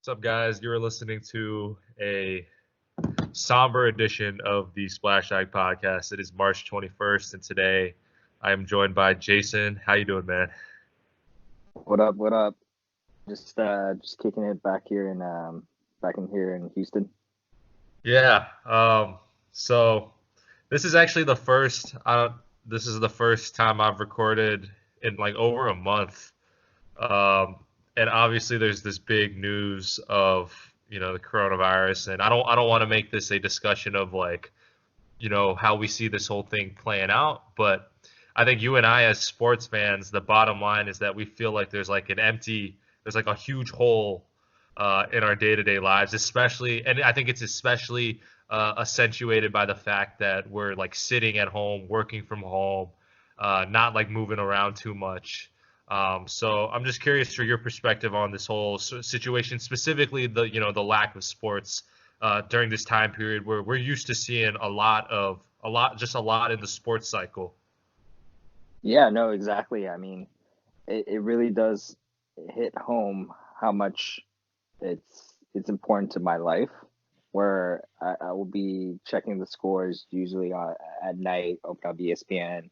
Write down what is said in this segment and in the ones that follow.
What's up, guys? You're listening to a somber edition of the Splash Ag podcast. It is March 21st, and today I am joined by Jason. How you doing, man? What up? What up? Just kicking it back in here in Houston. Yeah. So this is actually the first. This is the first time I've recorded in like over a month. Um, and obviously there's this big news of the coronavirus, and I don't want to make this a discussion of like how we see this whole thing playing out, but I think you and I as sports fans, the bottom line is that we feel like there's like a huge hole in our day-to-day lives, especially, and I think it's especially accentuated by the fact that we're like sitting at home, working from home, not like moving around too much. So I'm just curious for your perspective on this whole situation, specifically the lack of sports during this time period where we're used to seeing just a lot in the sports cycle. Yeah, no, exactly. I mean, it really does hit home how much it's important to my life. Where I will be checking the scores usually at night, open up ESPN,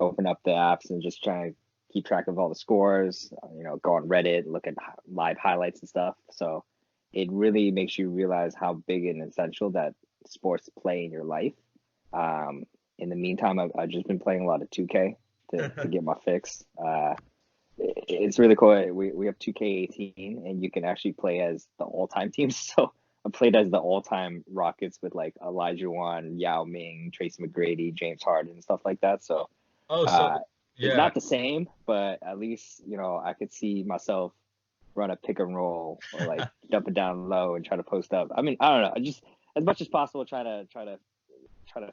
open up the apps, and just trying to keep track of all the scores. Go on Reddit, look at live highlights and stuff. So it really makes you realize how big and essential that sports play in your life. Um, in the meantime, I've just been playing a lot of 2K to get my fix. It's really cool. We have 2K18, and you can actually play as the all-time teams. So I played as the all-time Rockets with like Elijah Wan, Yao Ming, Tracy McGrady, James Harden, and stuff like that. So Oh, so uh, it's yeah, not the same, but at least I could see myself run a pick and roll or like dump it down low and try to post up. I mean, I don't know. I just as much as possible try to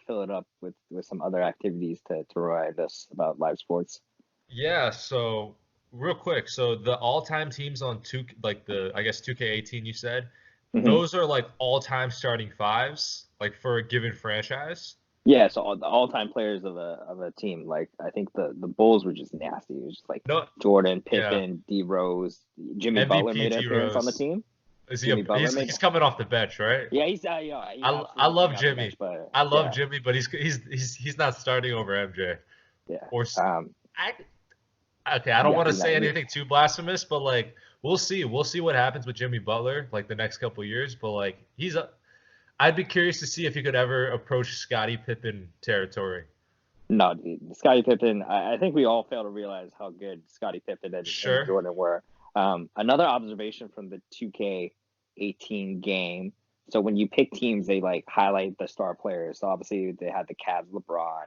fill it up with some other activities to remind us about live sports. yeah. So real quick, so the all-time teams on like the I guess 2K18 you said, Hmm. those are like all-time starting fives, like for a given franchise. Yeah, so the all-time players of a team, like I think the Bulls were just nasty. It was just like No, Jordan, yeah, Pippen, D Rose, Jimmy Butler MVP made an D appearance on the Rose. team. Is he Jimmy Butler made, he's coming off the bench, right? yeah, yeah, he I absolutely came love off the bench, Jimmy. but I love yeah, Jimmy, but he's not starting over MJ. yeah. Or I okay, I don't Yeah, want to he's not. say anything too blasphemous, but like we'll see. We'll see what happens with Jimmy Butler like the next couple years, but like I'd be curious to see if he could ever approach Scottie Pippen territory. No, dude, Scottie Pippen. I think we all fail to realize how good Scottie Pippen and Sure. Jordan were. Another observation from the 2K18 game. So when you pick teams, they like highlight the star players. So obviously they had the Cavs, LeBron.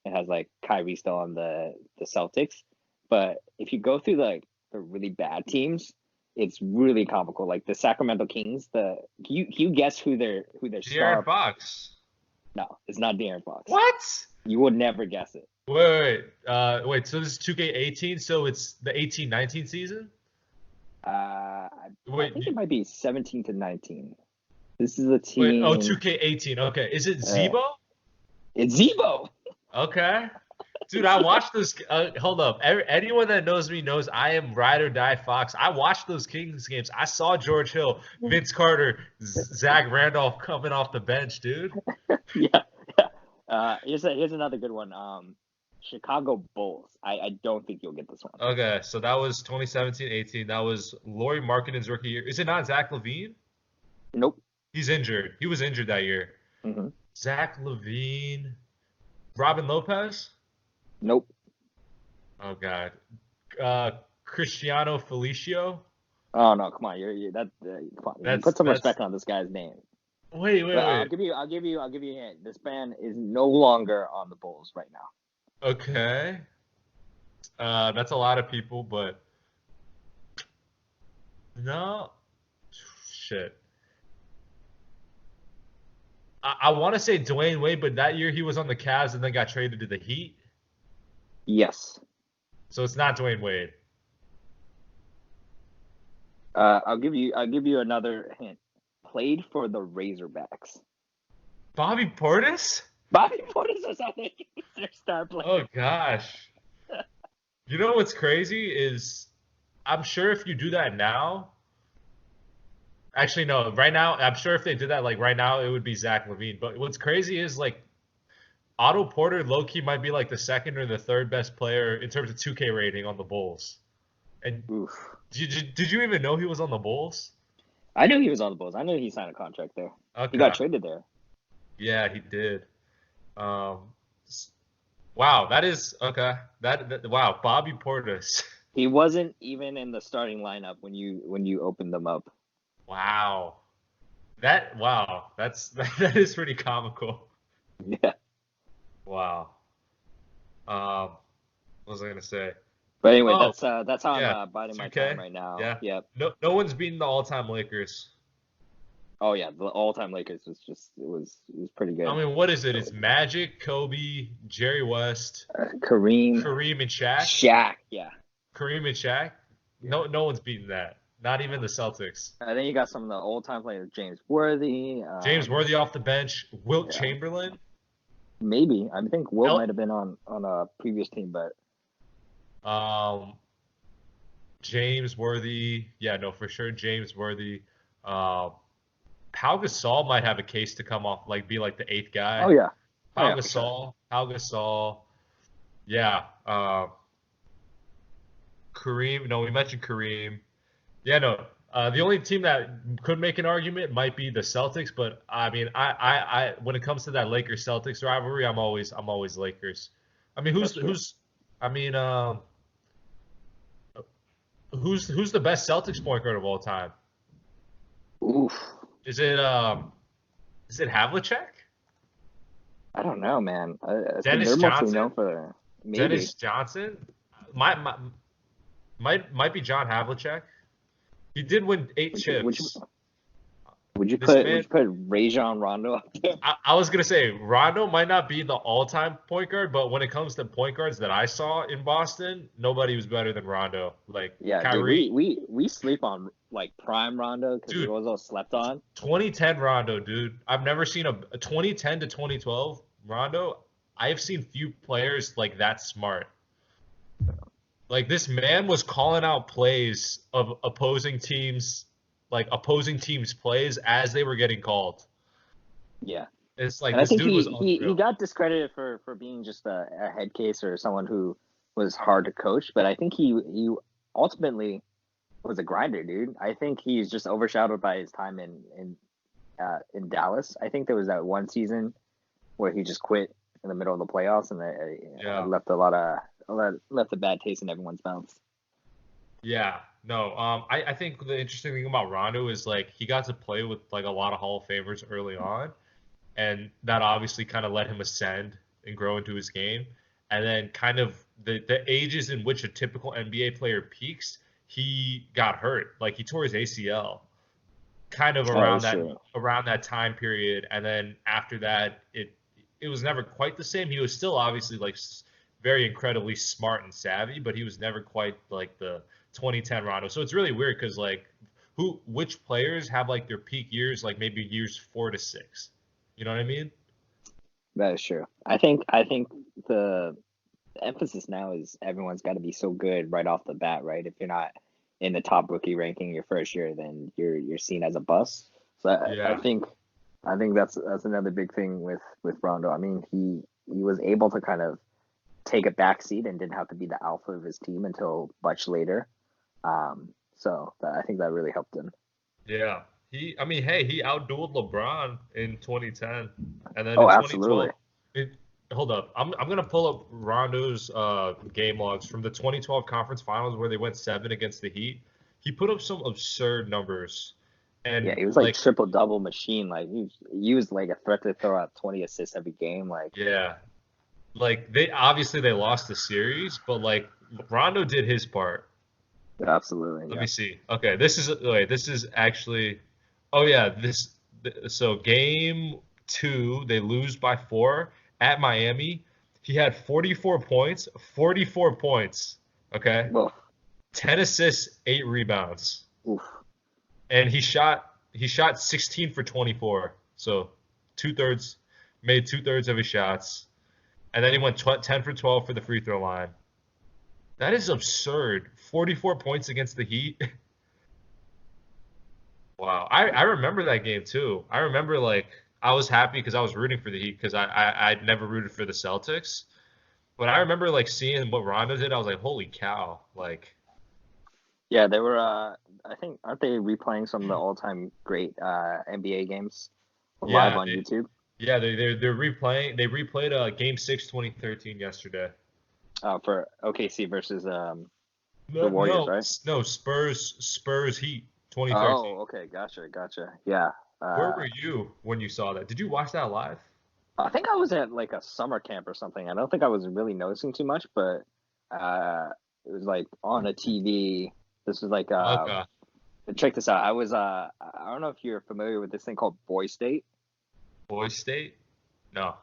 It has like Kyrie still on the Celtics. But if you go through the really bad teams, it's really comical. Like the Sacramento Kings. Can you guess who their De'Aaron star? Fox. No, it's not De'Aaron Fox. What? You would never guess it. Wait. So this is 2K18, so it's the 18-19 season? I Wait, think it might be 17 to 19. This is a wait. Oh, team. 2K18. Okay. Is it Uh, Zebo? it's Zebo. Okay. Dude, I watched those. Hold up. Anyone that knows me knows I am ride or die Fox. I watched those Kings games. I saw George Hill, Vince Carter, Zach Randolph coming off the bench, dude. Yeah, yeah. Here's another good one. Chicago Bulls. I don't think you'll get this one. Okay, so that was 2017-18. That was Laurie Markkanen's rookie year. Is it not Zach LaVine? Nope. He's injured. He was injured that year. Hmm. Zach LaVine, Robin Lopez. Nope. Oh God. Uh, Cristiano Felicio. Oh no, come on. You're that. Come on. You That's put some that's. respect on this guy's name. But I'll Wait. give you a hint. This man is no longer on the Bulls right now. Okay. That's a lot of people, but no. Shit. I want to say Dwayne Wade, but that year he was on the Cavs and then got traded to the Heat. Yes. So it's not Dwayne Wade. I'll give you another hint. Played for the Razorbacks. Bobby Portis? Bobby Portis was on their star Oh player. gosh. You know what's crazy is I'm sure if you do that now, Actually, no. Right now, I'm sure if they did that, like right now, it would be Zach LaVine. But what's crazy is like Otto Porter, low key, might be like the second or the third best player in terms of 2K rating on the Bulls. And Oof. did you even know he was on the Bulls? I knew he was on the Bulls. I knew he signed a contract there. He got Okay. traded there. Yeah, he did. Um, wow, that is okay. Wow, Bobby Portis. He wasn't even in the starting lineup when you opened them up. Wow. Wow. That is pretty comical. Yeah. Wow. What was I gonna say? But anyway, Oh, that's how I'm yeah, biding my 2K. time right now. Yeah. Yep. No one's beaten the all-time Lakers. Oh yeah, the all-time Lakers was just it was pretty I good. mean, what is it? It's Magic, Kobe, Jerry West, Kareem, Kareem and Shaq. Shaq. Yeah. Kareem and Shaq. Yeah. No one's beaten that. Not even the Celtics. Then you got some of the old-time players, James Worthy. James Worthy off the bench. Wilt Yeah. Chamberlain. Maybe I think Will El- might have been on a previous team, but um, James Worthy. Yeah, no, for sure. James Worthy. Um, Pau Gasol might have a case to come off, like be like the eighth oh guy. yeah, oh Pau yeah, for sure. Gasol. Pau Gasol. Yeah. Kareem. No, we mentioned Kareem. Yeah, no. The only team that could make an argument might be the Celtics, but I mean, when it comes to that Lakers Celtics rivalry, I'm always Lakers. I mean, That's true. I mean, who's the best Celtics point guard of all time? Oof. Is it Havlicek? I don't know, man. I think Dennis they're mostly known Johnson? for maybe. Dennis Johnson? My might be John Havlicek. He did win eight Would you would you chips. This would man, you put Rajon Rondo up there? I was gonna say Rondo might not be the all-time point guard, but when it comes to point guards that I saw in Boston, nobody was better than Rondo. Like Yeah, dude. Kyrie, We sleep on like prime Rondo because he dude, was all slept on. 2010 Rondo, dude. I've never seen a 2010 to 2012 Rondo. I've seen few players like that smart. Like this man was calling out plays of opposing teams, like opposing teams' plays as they were getting called. Yeah. It's like And I this think dude was he unreal. got discredited for being just a head case or someone who was hard to coach, but I think he ultimately was a grinder, dude. I think he's just overshadowed by his time in Dallas. I think there was that one season where he just quit in the middle of the playoffs, and Yeah. left left a bad taste in everyone's mouths. Yeah, no. I think the interesting thing about Rondo is like he got to play with like a lot of Hall of Famers early on, and that obviously kind of let him ascend and grow into his game. And then kind of the ages in which a typical NBA player peaks, he got hurt. Like he tore his ACL kind of That is true. around that time period, and then after that, it was never quite the same. He was still obviously like very incredibly smart and savvy, but he was never quite like the 2010 Rondo. So it's really weird because like which players have like their peak years like maybe years 4 to 6. You know what I mean? That is true. I think the emphasis now is everyone's got to be so good right off the bat, right? If you're not in the top rookie ranking your first year, then you're seen as a bust. So Yeah. I think that's another big thing with Rondo. I mean, he was able to kind of take a back seat and didn't have to be the alpha of his team until much later. I think that really helped him. Yeah. I mean, hey, he outdueled LeBron in 2010, and then Oh, in absolutely. 2012. Hold up, I'm gonna pull up Rondo's game logs from the 2012 conference finals where they went 7 against the Heat. He put up some absurd numbers, Yeah, and he was like like, triple double machine. Like he was like a threat to throw out 20 assists every game. Like yeah, like they lost the series, but like Rondo did his part. absolutely, Let yeah. me see. Okay, this is actually. Oh yeah, so game 2 they lose by 4 at Miami. He had 44 points, 44 points. Okay, Well, 10 assists, 8 rebounds, oof. and he shot 16 for 24. So 2/3 made 2/3 of his shots, and then he went 10 for 12 for the free throw line. That is absurd. 44 points against the Heat. Wow. I remember that game too. I remember like I was happy because I was rooting for the Heat because I'd never rooted for the Celtics. But I remember like seeing what Rondo did. I was like, holy cow! Like, Yeah, they were. I think aren't they replaying some of the all-time great NBA games live yeah, on YouTube? they're replaying. They replayed Game 6, 2013 yesterday. For OKC versus the No, Warriors, no, right? no. Spurs Heat 2013. Oh, okay, gotcha. Yeah. Where were you when you saw that? Did you watch that live? I think I was at like a summer camp or something. I don't think I was really noticing too much, but it was like on a TV. This was like Okay. check this out. I don't know if you're familiar with this thing called Boy State. Boy State? No.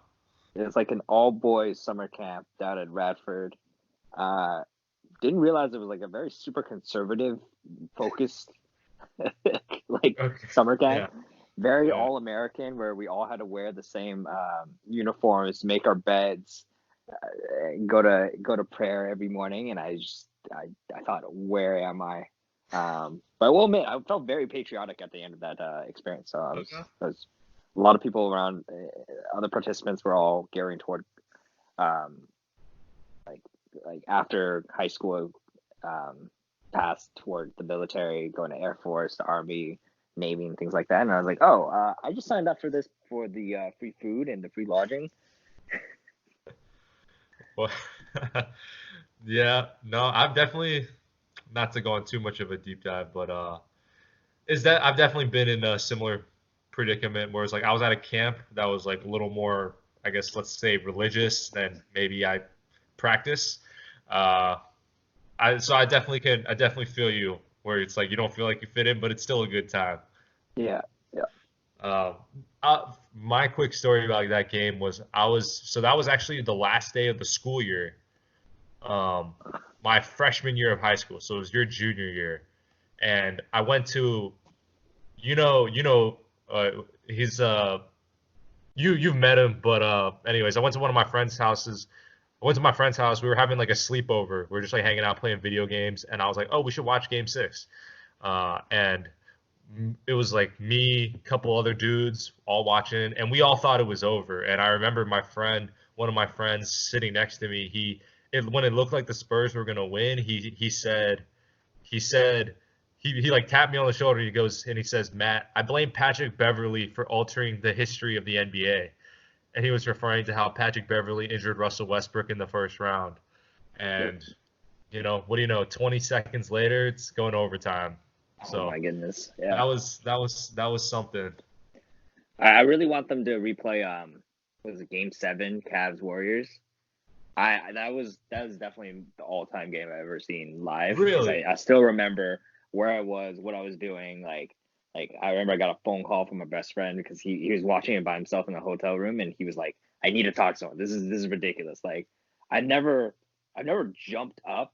It's like an all boys summer camp down at Radford. Uh, didn't realize it was like a very super conservative focused like Okay. summer camp. Yeah. Very Yeah. all American, where we all had to wear the same uniforms, make our beds, go to prayer every morning. And I thought, where am I? But I will admit, I felt very patriotic at the end of that experience. So Okay. I was a lot of people around, other participants were all gearing toward um, like after high school, passed toward the military, going to Air Force, the Army, Navy, and things like that. And I was like, oh, I just signed up for this for the free food and the free lodging. Well, yeah. No, I've definitely not to go on too much of a deep dive, but is that I've definitely been in a similar predicament where it's like I was at a camp that was like a little more, I guess, let's say religious than maybe I practice. Uh, I definitely feel you where it's like you don't feel like you fit in, but it's still a good time. Yeah, yeah. Um, my quick story about that game was so that was actually the last day of the school year, um, my freshman year of high school. So it was your junior year, and I went to, uh, he's you've met him, but anyways, I went to one of my friends' houses. I went to my friend's house. We were having like a sleepover. We were just like hanging out, playing video games, and I was like, "Oh, we should watch Game 6." And it was like me, a couple other dudes, all watching, and we all thought it was over. And I remember one of my friends, sitting next to me. When it looked like the Spurs were gonna win, he said he like tapped me on the shoulder. He goes and he says, "Matt, I blame Patrick Beverly for altering the history of the NBA." And he was referring to how Patrick Beverly injured Russell Westbrook in the first round. Yep. And what do you know? 20 seconds later, it's going to overtime. Oh So my goodness. that Yeah. was something. I really want them to replay was it Game 7 Cavs Warriors. That was definitely the all-time game I've ever seen live, because Really? I still remember where I was, what I was doing. Like I remember I got a phone call from my best friend because he was watching it by himself in the hotel room, and he was like, I need to talk to someone. This is ridiculous. Like I never I've never jumped up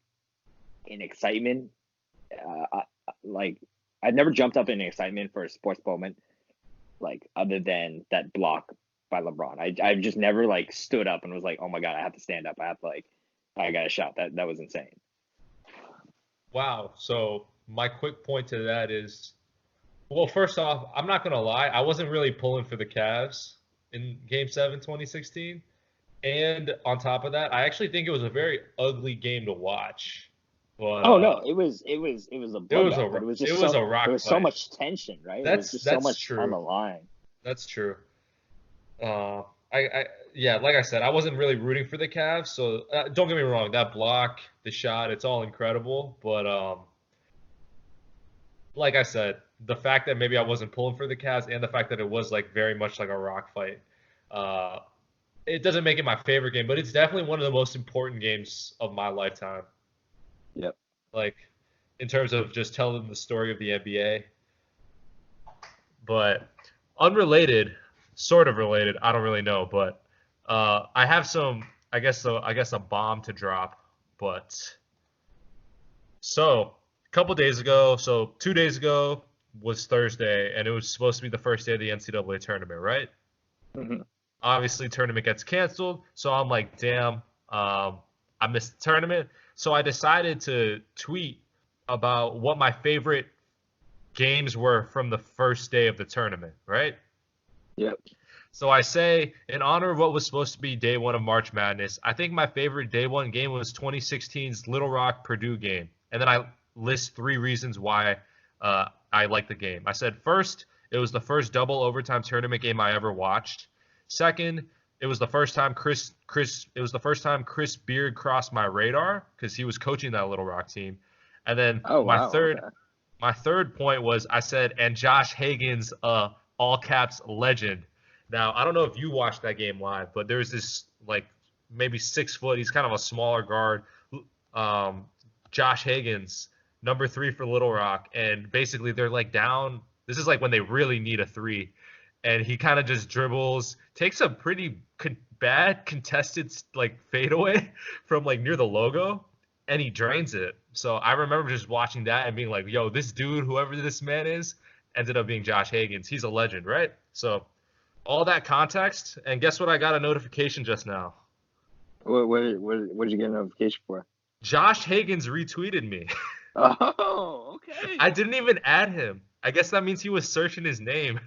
in excitement. Like I've never jumped up in excitement for a sports moment, like other than that block by LeBron. I've just never like stood up and was like, oh my god, I have to stand up. I have to like, I got to shout. That was insane. Wow. So my quick point to that is, well, first off, I'm not gonna lie, I wasn't really pulling for the Cavs in Game 7, 2016. And on top of that, I actually think it was a very ugly game to watch. But Oh no, it was a bloodbath, but it was a there rock was so fight. much tension, right? It was just so That's much on true. the line. That's true. Yeah, like I said, I wasn't really rooting for the Cavs, so don't get me wrong, that block, the shot, it's all incredible. But like I said, the fact that maybe I wasn't pulling for the Cavs and the fact that it was like very much like a rock fight, uh, it doesn't make it my favorite game, but it's definitely one of the most important games of my lifetime. Yep. Like in terms of just telling the story of the NBA. But unrelated, sort of related, I don't really know, but I have some, I guess a bomb to drop. But so a couple days ago, so 2 days ago was Thursday, and it was supposed to be the first day of the NCAA tournament, right? Hmm. Obviously, tournament gets canceled, so I'm like, damn, I missed the tournament. So I decided to tweet about what my favorite games were from the first day of the tournament, right? Yep. So I say, in honor of what was supposed to be day one of March Madness, I think my favorite day one game was 2016's Little Rock Purdue game. And then I list 3 reasons why I like the game. I said, first, it was the first double overtime tournament game I ever watched. Second, it was the first time Chris Beard crossed my radar because he was coaching that Little Rock team. And then Oh wow. Okay. my third point was I said, and Josh Hagens, all caps legend. Now, I don't know if you watched that game live, but there's this like maybe 6 foot. He's kind of a smaller guard. Josh Hagens, number 3 for Little Rock, and basically they're like down. This is like when they really need a three, and he kind of just dribbles, takes a pretty bad contested like fadeaway from like near the logo, and he drains it. So I remember just watching that and being like, "Yo, this dude, whoever this man is, ended up being Josh Hagens. He's a legend, right?" So all that context, and guess what? I got a notification just now. What did you get a notification for? Josh Hagens retweeted me. Oh, okay. I didn't even add him. I guess that means he was searching his name.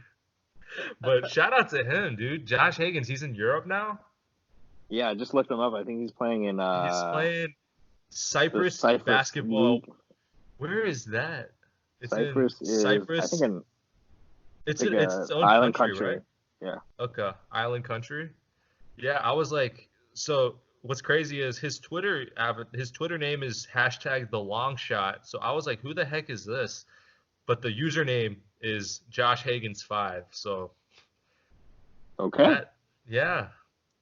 But shout out to him, dude. Josh Hagens, he's in Europe now. Yeah, I just looked him up. I think he's playing in He's playing Cyprus Cyprus basketball. League. Where is that? It's Cyprus in is Cyprus. I think in It's like its own island country, right? Yeah. Okay, island country. Yeah, I was like, so what's crazy is his Twitter name is hashtag the long shot. So I was like, who the heck is this? But the username is Josh Hagens 5. So Okay. yeah,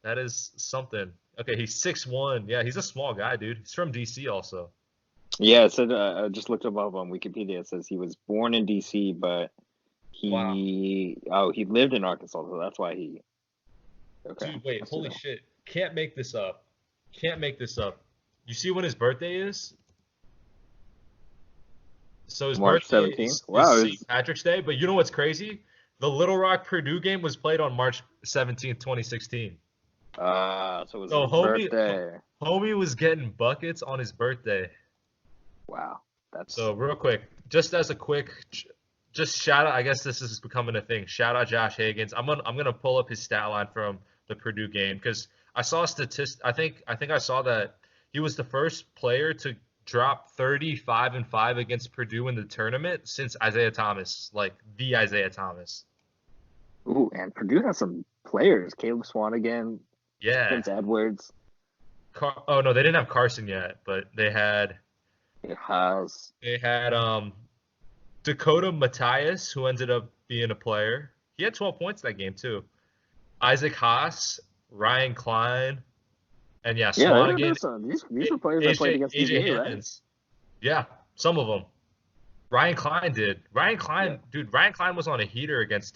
that is something. Okay, he's 6'1". Yeah, he's a small guy, dude. He's from DC also. Yeah, it said I just looked him up on Wikipedia. It says he was born in DC, but Wow. he lived in Arkansas, so that's why he. Okay. Dude, wait, Let's see holy that. shit. Can't make this up. Can't make this up. You see when his birthday is? So his March birthday 17th. is Wow. St. Patrick's Day, but you know what's crazy? The Little Rock Purdue game was played on March 17th, 2016. So it was So his birthday. homie was getting buckets on his birthday. Wow. That's So real quick, just as a quick, just shout out. I guess this is becoming a thing. Shout out Josh Hagens. I'm gonna pull up his stat line from the Purdue game because I saw a statistic. I think I saw that he was the first player to drop 35 and 5 against Purdue in the tournament since Isaiah Thomas, like the Isaiah Thomas. ooh, and Purdue has some players. Caleb Swanigan, Yeah. Prince Edwards. Oh no, they didn't have Carson yet, but they had It has Dakota Matthias, who ended up being a player. He had 12 points that game too. Isaac Haas, Ryan Klein, and yeah, yeah. Swanigan, These are players that played against AJ PGA, right? Hammonds. Yeah, some of them. Ryan Klein did. Ryan Klein, Yeah. dude, Ryan Klein was on a heater against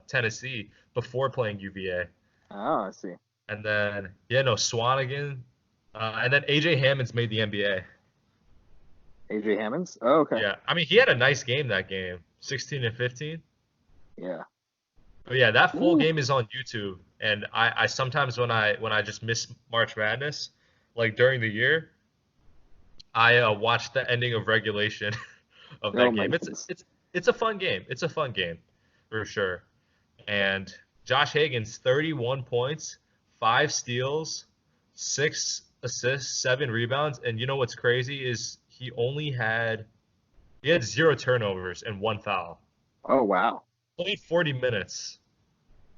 Tennessee before playing UVA. Oh, I see. And then, yeah, no, Swanigan. And then AJ Hammonds made the NBA. AJ Hammonds. Oh, okay. Yeah, I mean, he had a nice game that game, 16 and 15. Yeah. But yeah, that full Ooh. game is on YouTube, and I sometimes when I just miss March Madness, like during the year, I watch the ending of regulation of Oh that my game. goodness. It's a fun game. It's a fun game for sure. And Josh Hagens, 31 points, 5 steals, 6 assists, 7 rebounds, and you know what's crazy is he had 0 turnovers and 1 foul. Oh wow. Played 40 minutes.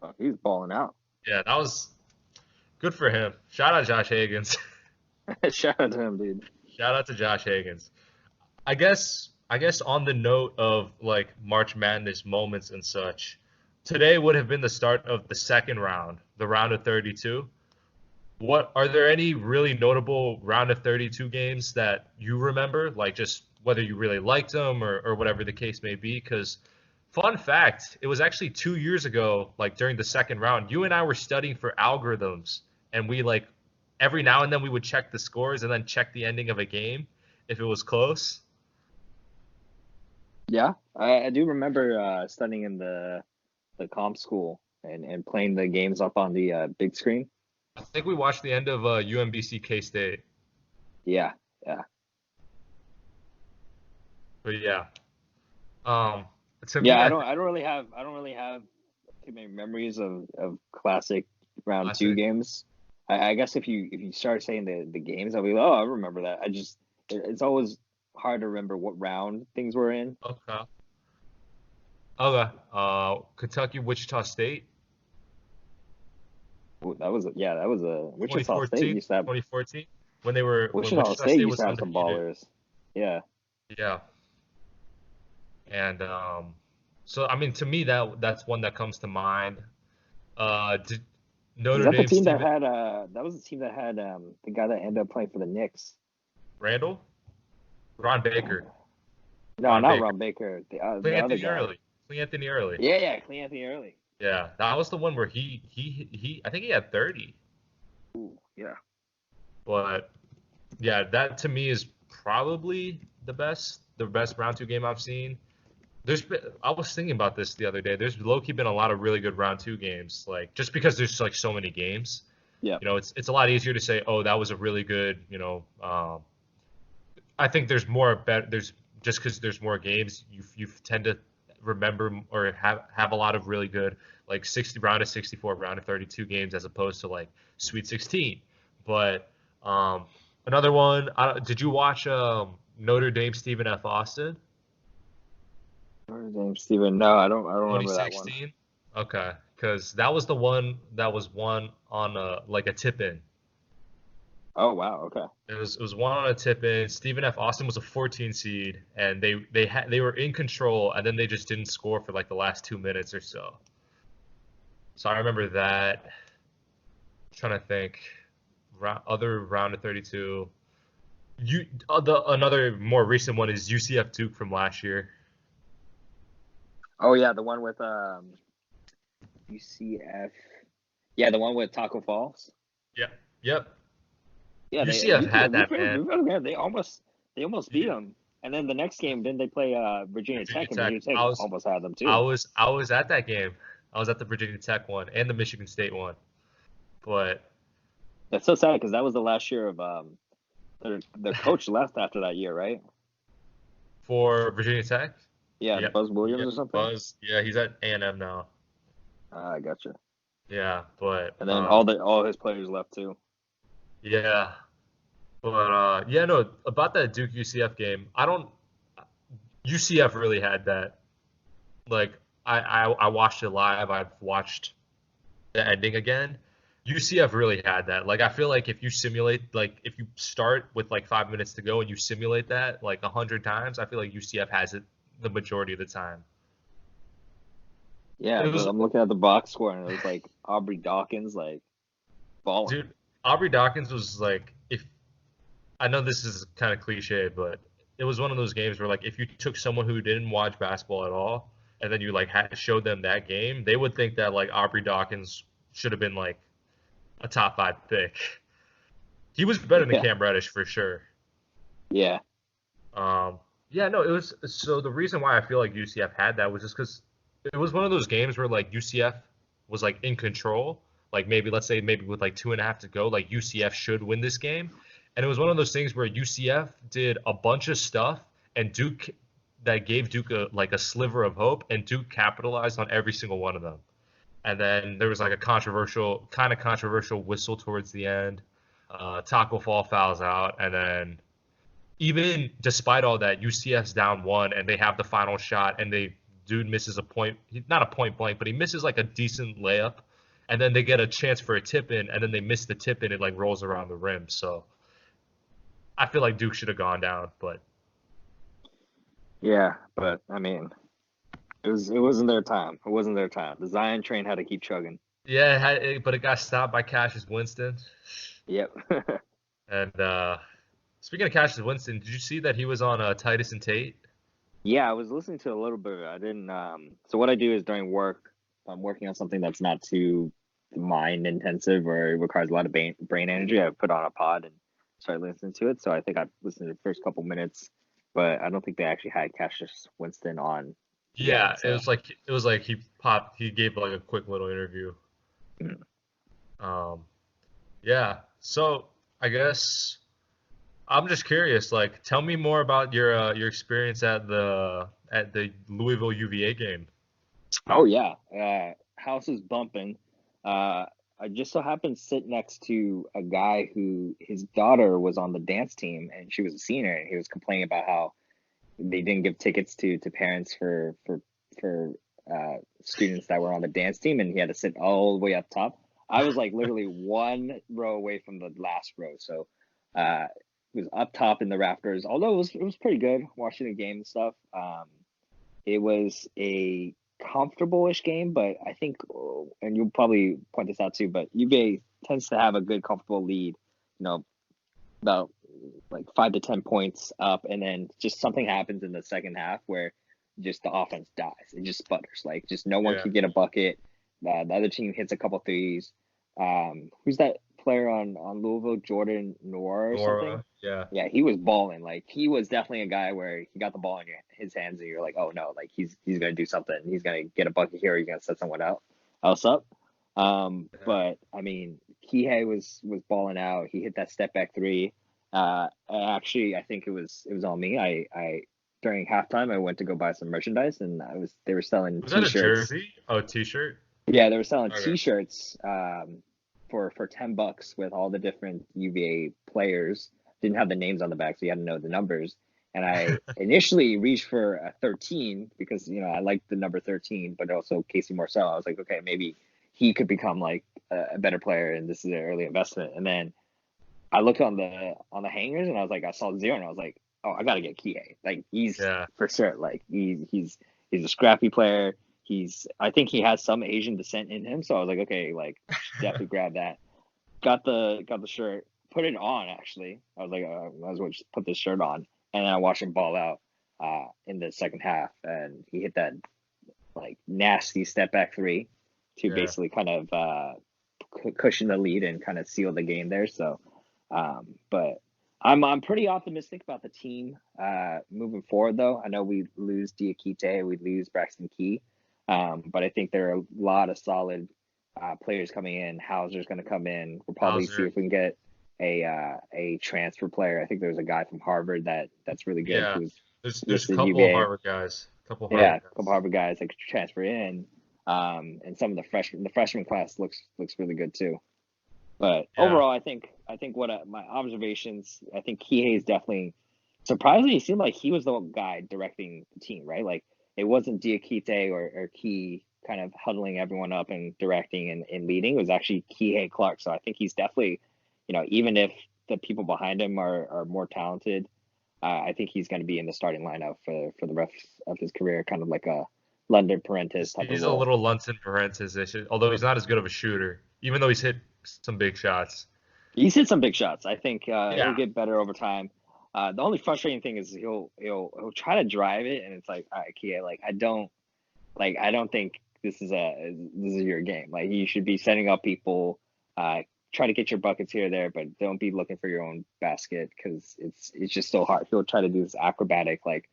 Oh, he's balling out. Yeah, that was good for him. Shout out Josh Hagens. Shout out to him, dude. Shout out to Josh Hagens. I guess on the note of like March Madness moments and such, today would have been the start of the second round, the round of 32. What are there any really notable round of 32 games that you remember, like just whether you really liked them or whatever the case may be? Because fun fact, it was actually 2 years ago, like during the second round, you and I were studying for algorithms, and we like every now and then we would check the scores and then check the ending of a game if it was close. Yeah, I do remember studying in the comp school and playing the games up on the big screen. I think we watched the end of UMBC K State, Yeah, yeah. but yeah. Um, To me, Yeah, I think I don't really have too many memories of classic round two classic. games. I guess if you start saying the games, I'll be like, oh, I remember that. It's always hard to remember what round things were in. Okay. Okay. Kentucky, Wichita State, Ooh, that was that was a Wichita State 2014, used to have 2014, when Wichita Wichita State State used was to have some undefeated. ballers. Yeah, Yeah. And so I mean, to me that's one that comes to mind. Did is Notre that the Dame team that Steven had that was the team that had the guy that ended up playing for the Knicks? Randall, Ron Baker, No, Ron not Baker, Ron Baker, Clay the other Anthony guy. Early, Clay Anthony Early. Yeah, yeah, Clean Anthony Early. Yeah, that was the one where he I think he had 30. Ooh, yeah. But yeah, that to me is probably the best round two game I've seen. I was thinking about this the other day. There's low key been a lot of really good round two games, like just because there's like so many games. Yeah. You know, it's a lot easier to say, oh, that was a really good. I think there's more better. There's just because there's more games, you tend to remember or have a lot of really good like 60 round of 64 round of 32 games as opposed to like Sweet 16. But another one, did you watch Notre Dame Stephen F. Austin What's his name? Steven. No, I don't remember that one. 2016? Okay, because that was the one that was won on like a tip in. Oh wow. Okay. It was one on a tip in. Stephen F. Austin was a 14 seed, and they were in control, and then they just didn't score for like the last 2 minutes or so. So I remember that. Trying to think, other round of 32. Another more recent one is UCF Duke from last year. Oh yeah, the one with UCF. Yeah, the one with Taco Falls. Yep. Yep. Yeah, UCF had that, man. they almost beat Yeah. them. And then the next game, then they play Virginia Virginia Tech, and Tech. Virginia Tech almost had them I too. was I was at that game. I was at the Virginia Tech one and the Michigan State one. But That's so sad because that was the last year of their coach left after that year, right? for Virginia Tech, Yeah, yep, Buzz Williams yep, or something. Buzz. Yeah, he's at A&M now. I gotcha. Yeah, but And then all his players left too. yeah, but yeah, no, about that Duke UCF game, I don't. UCF really had that. Like I watched it live. I've watched the ending again. UCF really had that. Like I feel like if you simulate, like if you start with like 5 minutes to go and you simulate that like 100 times, I feel like UCF has it the majority of the time. Yeah, It was, I'm looking at the box score, and it was like Aubrey Dawkins, like balling. dude. Aubrey Dawkins was like, if I know this is kind of cliche, but it was one of those games where like if you took someone who didn't watch basketball at all and then you like showed them that game, they would think that like Aubrey Dawkins should have been like a top five pick. He was better than Yeah, Cam Reddish for sure. yeah, Um, yeah, no, it was so the reason why I feel like UCF had that was just because it was one of those games where like UCF was like in control. Like maybe let's say maybe with like 2.5 to go, like UCF should win this game. And it was one of those things where UCF did a bunch of stuff and Duke that gave Duke like a sliver of hope, and Duke capitalized on every single one of them. And then there was like a kind of controversial whistle towards the end. Taco Fall fouls out, and then even despite all that, UCF's down one, and they have the final shot, and dude misses a point, not a point blank, but he misses like a decent layup, and then they get a chance for a tip in, and then they miss the tip in, it like rolls around the rim. So I feel like Duke should have gone down, but yeah. But I mean, it wasn't their time. It wasn't their time. The Zion train had to keep chugging. yeah, but it got stopped by Cassius Winston. Yep. And speaking of Cassius Winston, did you see that he was on Titus and Tate? Yeah, I was listening to a little bit of it. I didn't. So what I do is during work, if I'm working on something that's not too mind intensive or it requires a lot of brain energy, I put on a pod and start listening to it. So I think I listened to the first couple minutes, but I don't think they actually had Cassius Winston on Yeah, yet. it So was like he gave like a quick little interview. mm. Um, yeah. So I guess I'm just curious. Like, tell me more about your experience at the Louisville UVA game? Oh yeah, house is bumping. I just so happened to sit next to a guy who his daughter was on the dance team and she was a senior, and he was complaining about how they didn't give tickets to parents for students that were on the dance team, and he had to sit all the way up top. I was like literally one row away from the last row, so it was up top in the rafters. Although it was pretty good watching the game and stuff. It was a comfortable-ish game, but I think, and you'll probably point this out too, but UVA tends to have a good comfortable lead, about like 5 to 10 points up, and then just something happens in the second half where just the offense dies. It just sputters. Like just no one Yeah, can get a bucket. The other team hits a couple threes. Who's that player on Louisville? Jordan Noir or something? Nora. Yeah, Yeah, he was balling. Like he was definitely a guy where he got the ball in his hands, and you're like, oh no, like he's gonna do something. He's gonna get a bucket here. He's gonna set someone else up. yeah. But I mean, Kihei was balling out. He hit that step back three. Actually, I think it was on me. I during halftime I went to go buy some merchandise, and they were selling Was that a T-shirts. jersey? Oh, T-shirt. Yeah, they were selling Okay. T-shirts for $10 with all the different UVA players. Didn't have the names on the back, so you had to know the numbers. And I initially reached for a 13 because I liked the number 13, but also Casey Morcell. I was like, okay, maybe he could become like a better player, and this is an early investment. And then I looked on the hangers, and I was like, I saw zero, and I was like, oh, I gotta get Kie. Like he's Yeah, for sure. Like he's a scrappy player. I think he has some Asian descent in him, so I was like, okay, like should definitely grab that. Got the shirt, put it on actually. I was like, I might as well just put this shirt on, and then I watched him ball out in the second half, and he hit that like nasty step back three to yeah, basically kind of cushion the lead and kind of seal the game there. So, but I'm pretty optimistic about the team moving forward. Though I know we lose Diakite, we lose Braxton Key, but I think there are a lot of solid players coming in. Hauser's going to come in. We'll probably see Hauser. if we can get a transfer player. I think there's a guy from Harvard that's really good Yeah, who's there's a listed couple of UVA. Harvard guys. A couple of Yeah, Harvard a couple guys. Harvard guys that could transfer in. And some of the freshman class looks really good too. But Yeah, overall, I think what my observations, I think Kihei is definitely surprisingly. It seemed like he was the guy directing the team, right? Like it wasn't Diakite or Key kind of huddling everyone up and directing and leading. It was actually Kihei Clark. So I think he's definitely, even if the people behind him are more talented, I think he's going to be in the starting lineup for the rest of his career, kind of like a London Parentis type of he's a role. little Lunson Parentis-ish, although he's not as good of a shooter, even though he's hit some big shots. He's hit some big shots. I think he'll Yeah, get better over time. The only frustrating thing is he'll try to drive it, and it's like, all right, Kia, I don't think this is your game. Like you should be setting up people, try to get your buckets here or there, but don't be looking for your own basket because it's just so hard. He'll try to do this acrobatic like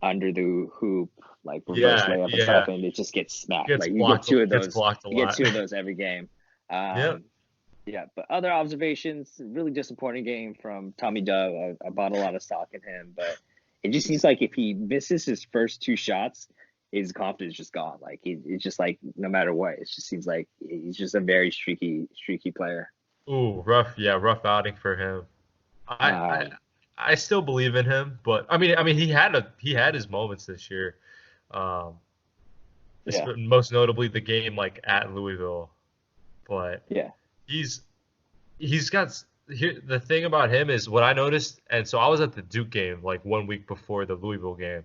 under the hoop, like reverse yeah, layup and stuff, yeah. and it just gets smacked. Gets Like you get blocked. two of Gets those, blocked a you get lot. two of those every game. Yep. Um, yeah, but other observations, really disappointing game from Tommy Dove. I bought a lot of stock in him, but it just seems like if he misses his first two shots, his confidence is just gone. Like it's just like no matter what, it just seems like he's just a very streaky player. Ooh, rough. Yeah, rough outing for him. I, I Um, I still believe in him, but he had his moments this year. Um, yeah, most notably the game like at Louisville, but yeah, he's he's got here the thing about him is what I noticed, and so I was at the Duke game like 1 week before the Louisville game,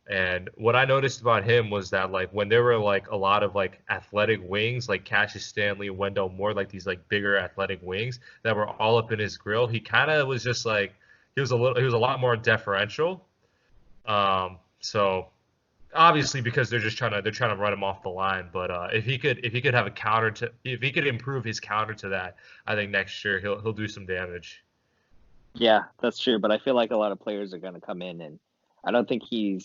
and what I noticed about him was that like when there were like a lot of like athletic wings, like Cassius Stanley, Wendell Moore, like these like bigger athletic wings that were all up in his grill, he kind of was just like he was a lot more deferential. So obviously because they're trying to run him off the line, but if he could have a counter to if he could improve his counter to that, I think next year he'll do some damage. yeah. That's true. But I feel like a lot of players are going to come in, and I don't think he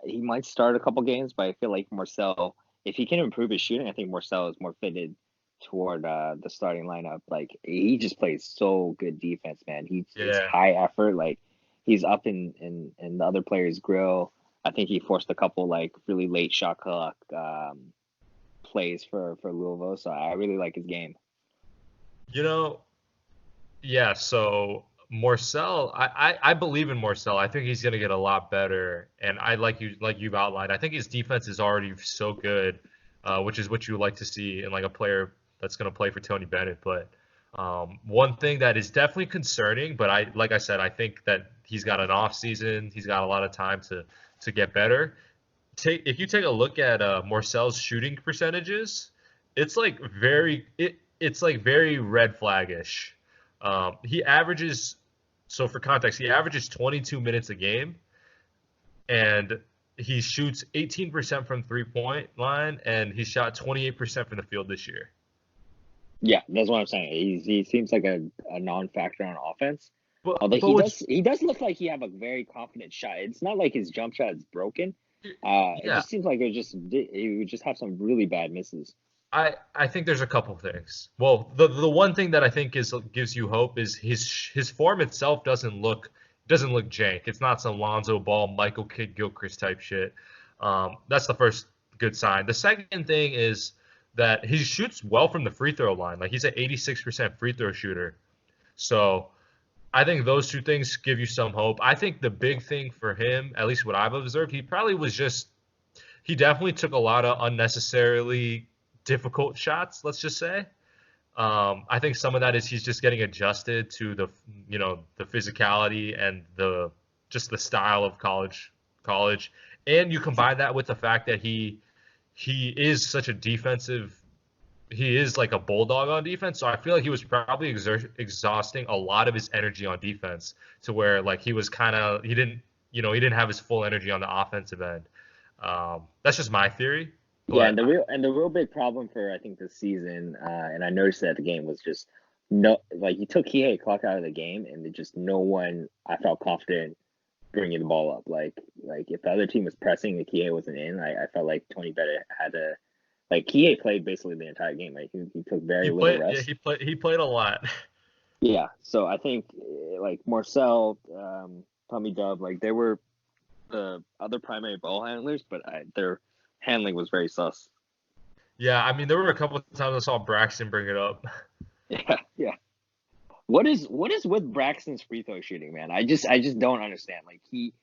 might start a couple games, but I feel like Marcel, if he can improve his shooting, I think Marcel is more fitted toward the starting lineup. Like he just plays so good defense, man. It's Yeah, high effort. Like he's up in the other players' grill. I think he forced a couple like really late shot clock plays for Louisville. So I really like his game. You know, yeah, so Morcel, I believe in Morcel. I think he's gonna get a lot better. And I like you've outlined, I think his defense is already so good, which is what you like to see in like a player that's gonna play for Tony Bennett. But one thing that is definitely concerning, but like I said, I think that he's got an off season, he's got a lot of time to get better. If you take a look at Morcel's shooting percentages, it's like it's like very red flagish. He averages, so for context, he averages 22 minutes a game, and he shoots 18% from 3-point line, and he shot 28% from the field this year. Yeah, that's what I'm saying. He seems like a non-factor on offense. Although But what's he does look like he have a very confident shot. It's not like his jump shot is broken. It yeah, just seems like he would just have some really bad misses. I think there's a couple things. Well, the one thing that I think is gives you hope is his form itself doesn't look jank. It's not some Lonzo Ball, Michael Kidd Gilchrist type shit. That's the first good sign. The second thing is that he shoots well from the free throw line. Like he's an 86% free throw shooter. So I think those two things give you some hope. I think the big thing for him, at least what I've observed, he definitely took a lot of unnecessarily difficult shots, let's just say. I think some of that is he's just getting adjusted to the physicality and the style of college, and you combine that with the fact that he is such a defensive. He is like a bulldog on defense, so I feel like he was probably exhausting a lot of his energy on defense to where like he was kind of he didn't have his full energy on the offensive end. That's just my theory, Yeah, but and the real big problem for I think this season, and I noticed that the game was just no like he took Kihei clock out of the game, and just no one I felt confident bringing the ball up. Like if the other team was pressing and Kihei wasn't in, I felt like Tony Bennett had to like Kihei played basically the entire game. Like he took very little rest. he played a lot. Yeah, so I think like Marcel, Tommy Dub, like they were the other primary ball handlers, but their handling was very sus. Yeah, I mean there were a couple of times I saw Braxton bring it up. Yeah, yeah. What is with Braxton's free throw shooting, man? I just don't understand. Like he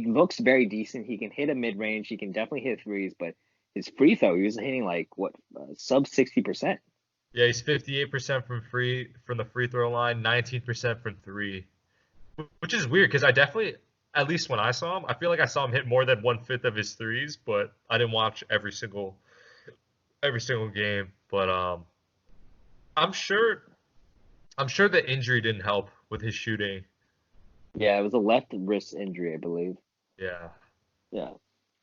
looks very decent. He can hit a mid range. He can definitely hit threes, but his free throw, he was hitting like what sub 60%. Yeah, he's 58% from the free throw line, 19% from three, which is weird because I definitely, at least when I saw him, I feel like I saw him hit more than 1/5 of his threes, but I didn't watch every single game. But I'm sure I'm sure the injury didn't help with his shooting. Yeah, it was a left wrist injury, I believe. Yeah, Yeah.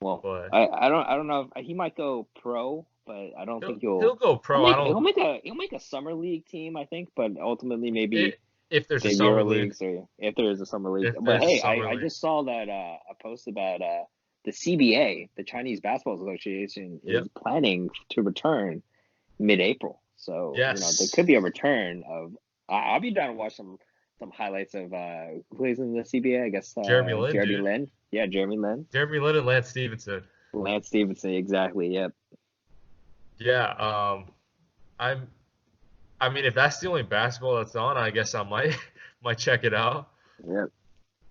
Well, but I don't know if he might go pro, but I don't think he'll go pro. I don't he'll make a summer league team, I think, but ultimately maybe it, if there's a the summer Euro league. leagues or if there is a summer league. If But there's a hey, summer I league. just saw that a post about the CBA, the Chinese Basketball Association, is Yep. planning to return mid-April. So, you know, there Yes. could be a return of I'll be down to watch some highlights of who is in the CBA, I guess Jeremy Lin, Jeremy dude. Lin. Yeah, Jeremy Lin. Jeremy Lin and Lance Stevenson. Lance Stevenson, exactly. Yep. Yeah. I'm. I mean, if that's the only basketball that's on, I guess I might might check it out. Yep.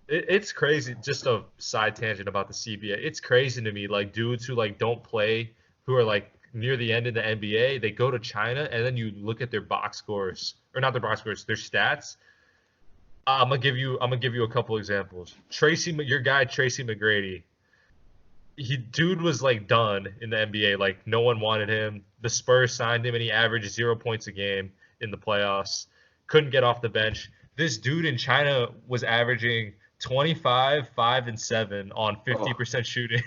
It's crazy. Just a side tangent about the CBA. It's crazy to me, like dudes who like don't play, who are like near the end of the NBA, they go to China, and then you look at their box scores, or not their box scores, their stats. I'm gonna give you a couple examples. Your guy Tracy McGrady. Dude was like done in the NBA. Like no one wanted him. The Spurs signed him, and he averaged 0 points a game in the playoffs. Couldn't get off the bench. This dude in China was averaging 25, 5, and 7 on Oh, 50% shooting.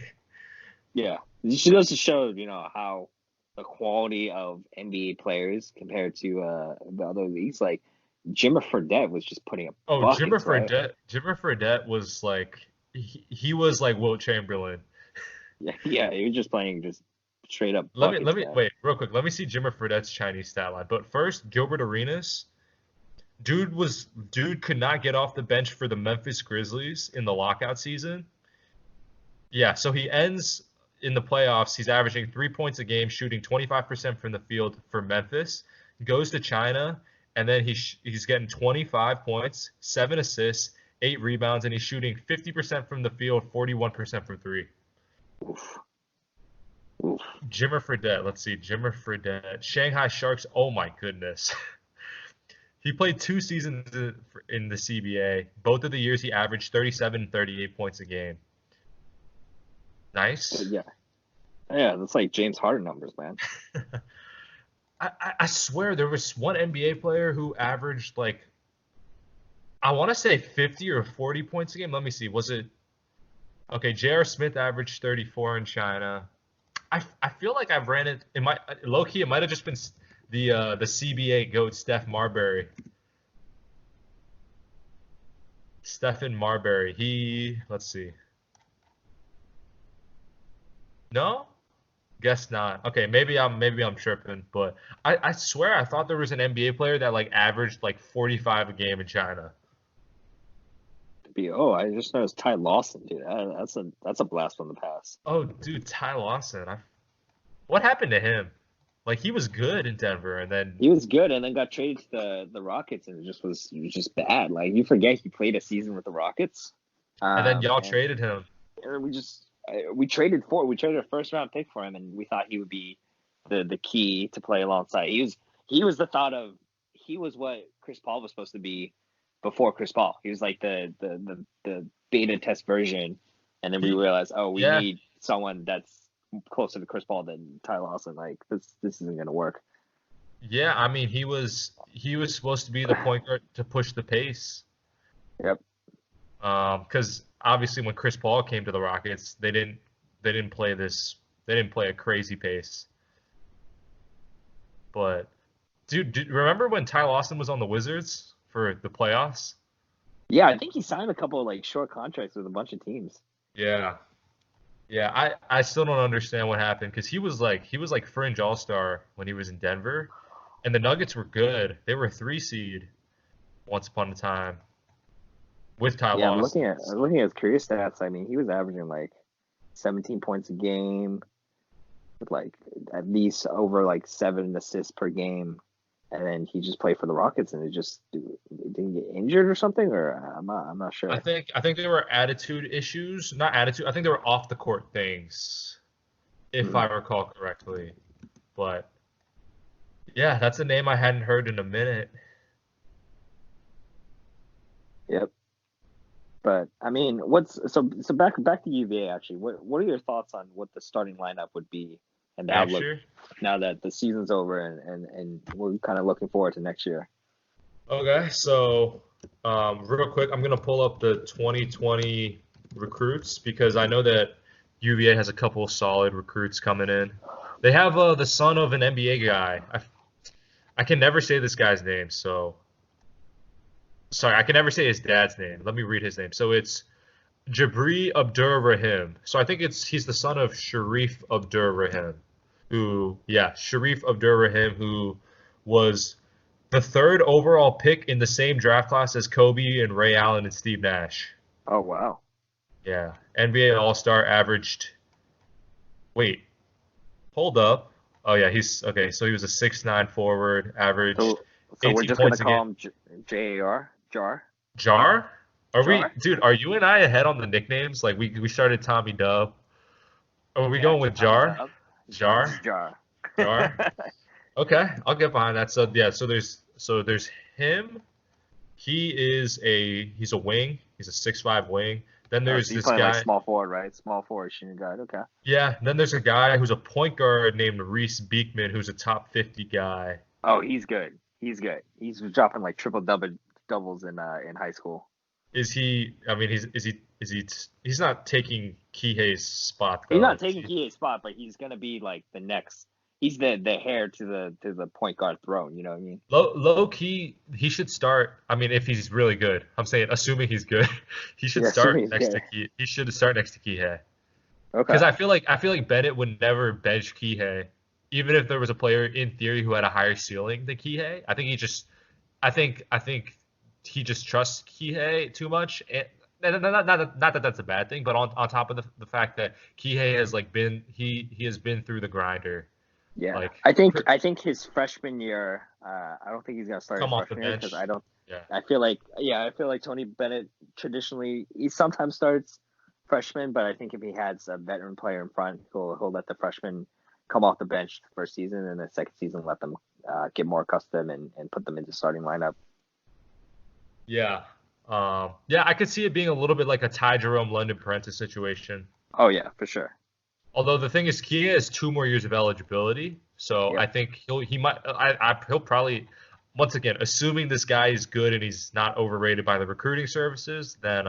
yeah. This goes to show, you know, how the quality of NBA players compared to the other leagues. Like Jimmer Fredette was just putting up Oh, buckets, right? Jimmer Fredette was like he was like Wilt Chamberlain. Yeah, yeah. He was just playing just straight up buckets, Let me man. wait real quick. Let me see Jimmer Fredette's Chinese stat line. But first, Gilbert Arenas. Dude could not get off the bench for the Memphis Grizzlies in the lockout season. Yeah, so he ends in the playoffs. He's averaging 3 points a game, shooting 25% from the field for Memphis. Goes to China, and then he's getting 25 points, 7 assists, 8 rebounds, and he's shooting 50% from the field, 41% from three. Oof. Oof. Jimmer Fredette, let's see, Jimmer Fredette, Shanghai Sharks. Oh my goodness. He played 2 seasons in the CBA. Both of the years he averaged 37 and 38 points a game. Nice. Yeah. Yeah, that's like James Harden numbers, man. I swear there was one NBA player who averaged like I want to say 50 or 40 points a game. Let me see. Was it okay? J.R. Smith averaged 34 in China. I feel like I've ran it. It might low key. It might have just been the CBA goat Steph Marbury. Stephen Marbury. Let's see. No, guess not. Okay, maybe I'm tripping, but I swear I thought there was an NBA player that like averaged like 45 a game in China. I just noticed Ty Lawson, dude. That's a blast from the past. Oh, dude, Ty Lawson. What happened to him? Like he was good in Denver, and then He was good, and then got traded to the Rockets, and he was just bad. Like you forget he played a season with the Rockets, y'all and traded him. we traded a first round pick for him, and we thought he would be the key to play alongside. He was the thought of he was what Chris Paul was supposed to be before Chris Paul. He was like the beta test version, and then we He, realized, oh, we yeah, need someone that's closer to Chris Paul than Ty Lawson. Like this isn't gonna work. yeah. I mean, he was supposed to be the point guard to push the pace. Yep. Because obviously when Chris Paul came to the Rockets, they didn't play this. They didn't play a crazy pace. But dude, remember when Ty Lawson was on the Wizards for the playoffs? Yeah, I think he signed a couple of like short contracts with a bunch of teams. Yeah. Yeah, I still don't understand what happened because he was like fringe all-star when he was in Denver, and the Nuggets were good. They were a 3 seed once upon a time with Ty Yeah, Lawson. I'm looking at his career stats. I mean, he was averaging like 17 points a game with like at least over like 7 assists per game. And then he just played for the Rockets, and it didn't get injured or something, or I'm not I sure. think I think there were attitude issues, not attitude. I think there were off the court things, if Hmm. I recall correctly. But yeah, that's a name I hadn't heard in a minute. Yep. But I mean, what's so back to UVA actually. What are your thoughts on what the starting lineup would be and the Next outlook year. now that the season's over and we're kind of looking forward to next year? Okay, so real quick, I'm gonna pull up the 2020 recruits because I know that UVA has a couple of solid recruits coming in. They have the son of an NBA guy. I can never say this guy's name, so sorry, I can never say his dad's name. Let me read his name. So it's Jabri Abdur Rahim. So I think he's the son of Sharif Abdur Rahim, Sharif Abdur Rahim, who was the third overall pick in the same draft class as Kobe and Ray Allen and Steve Nash. Oh wow. Yeah, NBA All-Star averaged. Wait, hold up. Oh yeah, he's okay. So he was a 6'9" forward, averaged So we're 18 just gonna points a game. call him JAR Jar Jar? Are we, Jar. dude? Are you and I ahead on the nicknames? Like we started Tommy Dub. Are we Yeah, going with Tommy Jar? Dub. Jar? Just Jar. Jar? Okay, I'll get behind that. So yeah, so there's him. He's a wing. He's a 6'5" wing. Then Oh, there's so he's this playing like guy. small forward, right? Small forward, shooting guard. Okay. Yeah. Then there's a guy who's a point guard named Reese Beekman, who's a top 50 guy. Oh, he's good. He's good. He's dropping like triple doubles in high school. Is he? I mean, he's not taking Kihei's spot He's though. not taking Kia's spot, but he's gonna be like the next. He's the heir to the point guard throne. You know what I mean? Low key, he should start. I mean, if he's really good, I'm saying, assuming he's good, he should Yeah, assuming start he's next good. to He should start next to Kihei. Okay. Because I feel like Bennett would never bench Kihei, even if there was a player in theory who had a higher ceiling than Kihei. I think he just trusts Kihei too much. And not that that's a bad thing, but on top of the fact that Kihei has like he has been through the grinder, Yeah, like I think his freshman year. I don't think he's gonna start his come off the freshman year because I bench. don't. Yeah. I feel like Tony Bennett traditionally he sometimes starts freshman, but I think if he has a veteran player in front, he'll let the freshman come off the bench the first season, and the second season let them get more accustomed and put them into starting lineup. Yeah. Yeah, I could see it being a little bit like a Ty Jerome London Prentice situation. Oh yeah, for sure. Although the thing is, Kia has 2 more years of eligibility, so Yep. I think he'll probably, once again, assuming this guy is good and he's not overrated by the recruiting services, then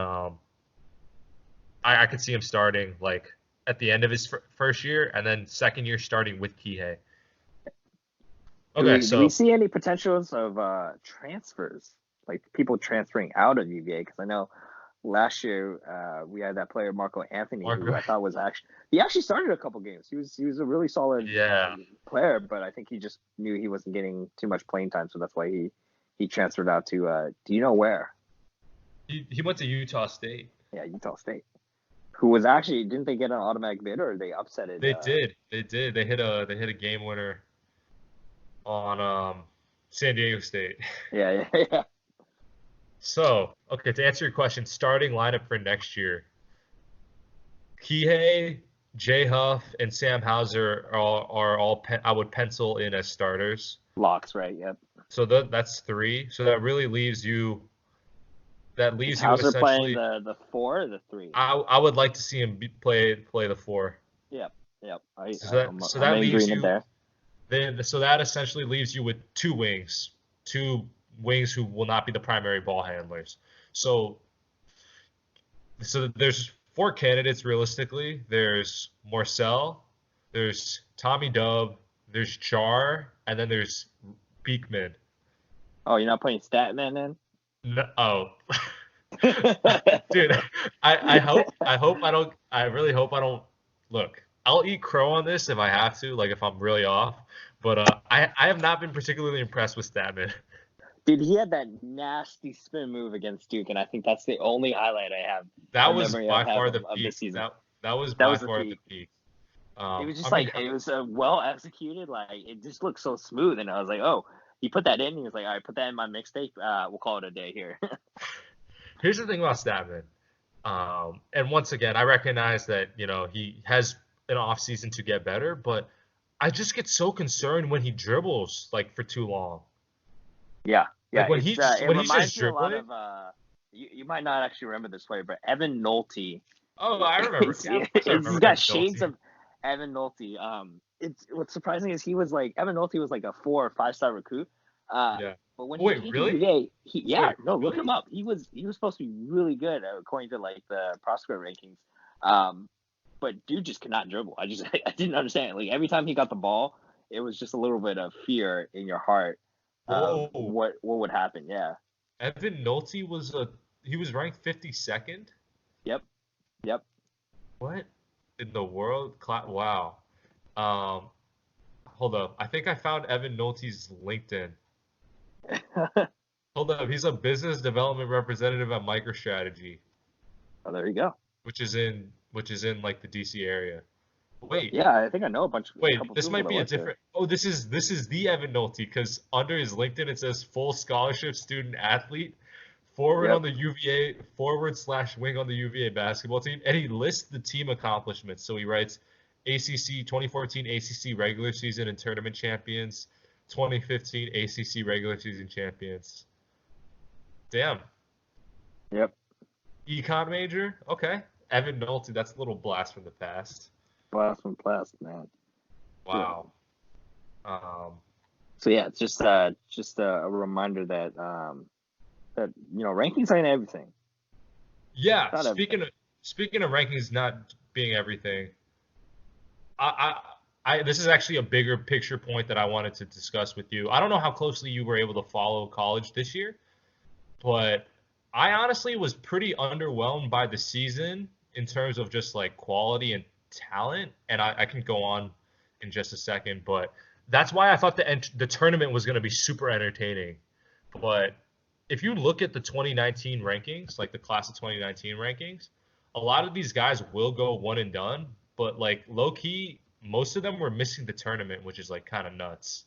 I could see him starting like at the end of his first year, and then second year starting with Kihei. Do Okay, we do we so see any potentials of transfers, like people transferring out of UVA? Because I know last year we had that player Marco Anthony, who Marco, I thought was actually started a couple games. He was a really solid yeah, player, but I think he just knew he wasn't getting too much playing time, so that's why he transferred out to do you know where? he went to Utah State. Yeah, Utah State. Who was actually didn't they get an automatic bid or they upset it? They did. They hit a game winner on San Diego State. Yeah, yeah, yeah. So, okay, to answer your question, starting lineup for next year, Kihei, Jay Huff, and Sam Hauser are all I would pencil in as starters. Locks, right? Yep. So that's three. So that really leaves you. That Is leaves you Hauser playing essentially. the four or the three? I would like to see him play the four. Yep, yep. So that so I'm that in leaves agreement you. there. So that essentially leaves you with two wings who will not be the primary ball handlers. So there's four candidates realistically. There's Marcel, there's Tommy Dub, there's Jar, and then there's Beekman. Oh, you're not putting Statman in? No, oh, dude, I really hope I don't look. I'll eat crow on this if I have to, like if I'm really off. But I have not been particularly impressed with Statman. Dude, he had that nasty spin move against Duke, and I think that's the only highlight I have That or was memory I by have far of, the of peak. this season. That was That by was the far the peak. peak. It was just I mean, like it was well executed. Like it just looked so smooth, and I was like, oh, he put that in. He was like, all right, put that in my mixtape. We'll call it a day here. here's the thing about Statman. And once again, I recognize that he has an off season to get better, but I just get so concerned when he dribbles like for too long. Yeah, yeah. Like when It's he's it when he's just reminds me a lot dribbling. of you might not actually remember this player, but Evan Nolte. Oh, I remember. Yeah, of course I He's remember got Evan shades Nolte. of Evan Nolte. It's what's surprising is he was like Evan Nolte was like a 4 or 5 star recruit. Uh, Yeah. but when Oh, he wait, came to really? UVA, Wait, no, look him really? up. He was supposed to be really good according to like the prospect rankings. But dude just could not dribble. I didn't understand. Like every time he got the ball, it was just a little bit of fear in your heart of Whoa. what would happen. Yeah. Evan Nolte he was ranked 52nd. Yep. Yep. What in the world? Wow. Um, hold up. I think I found Evan Nolte's LinkedIn. Hold up. He's a business development representative at MicroStrategy, Oh, there you go. which is in like the DC area. Wait, Yeah, I think I know a wait. couple This people might that be a work there. different. Oh, this is the Evan Nolte because under his LinkedIn it says full scholarship student athlete, forward on Yep. the UVA, forward/wing on the UVA basketball team, and he lists the team accomplishments. So he writes ACC 2014 ACC regular season and tournament champions, 2015 ACC regular season champions. Damn. Yep. Econ major? Okay. Evan Nolte, that's a little blast from the past. Blast from blast, man. Yeah. Wow. Um, So yeah, it's just a reminder that that rankings ain't everything. yeah, Not everything. speaking of rankings not being everything, this is actually a bigger picture point that I wanted to discuss with you. I don't know how closely you were able to follow college this year, but I honestly was pretty underwhelmed by the season in terms of just like quality and talent. And I can go on in just a second, but that's why I thought the tournament was going to be super entertaining. But if you look at the 2019 rankings, like the class of 2019 rankings, a lot of these guys will go one and done, but like low key, most of them were missing the tournament, which is like kind of nuts.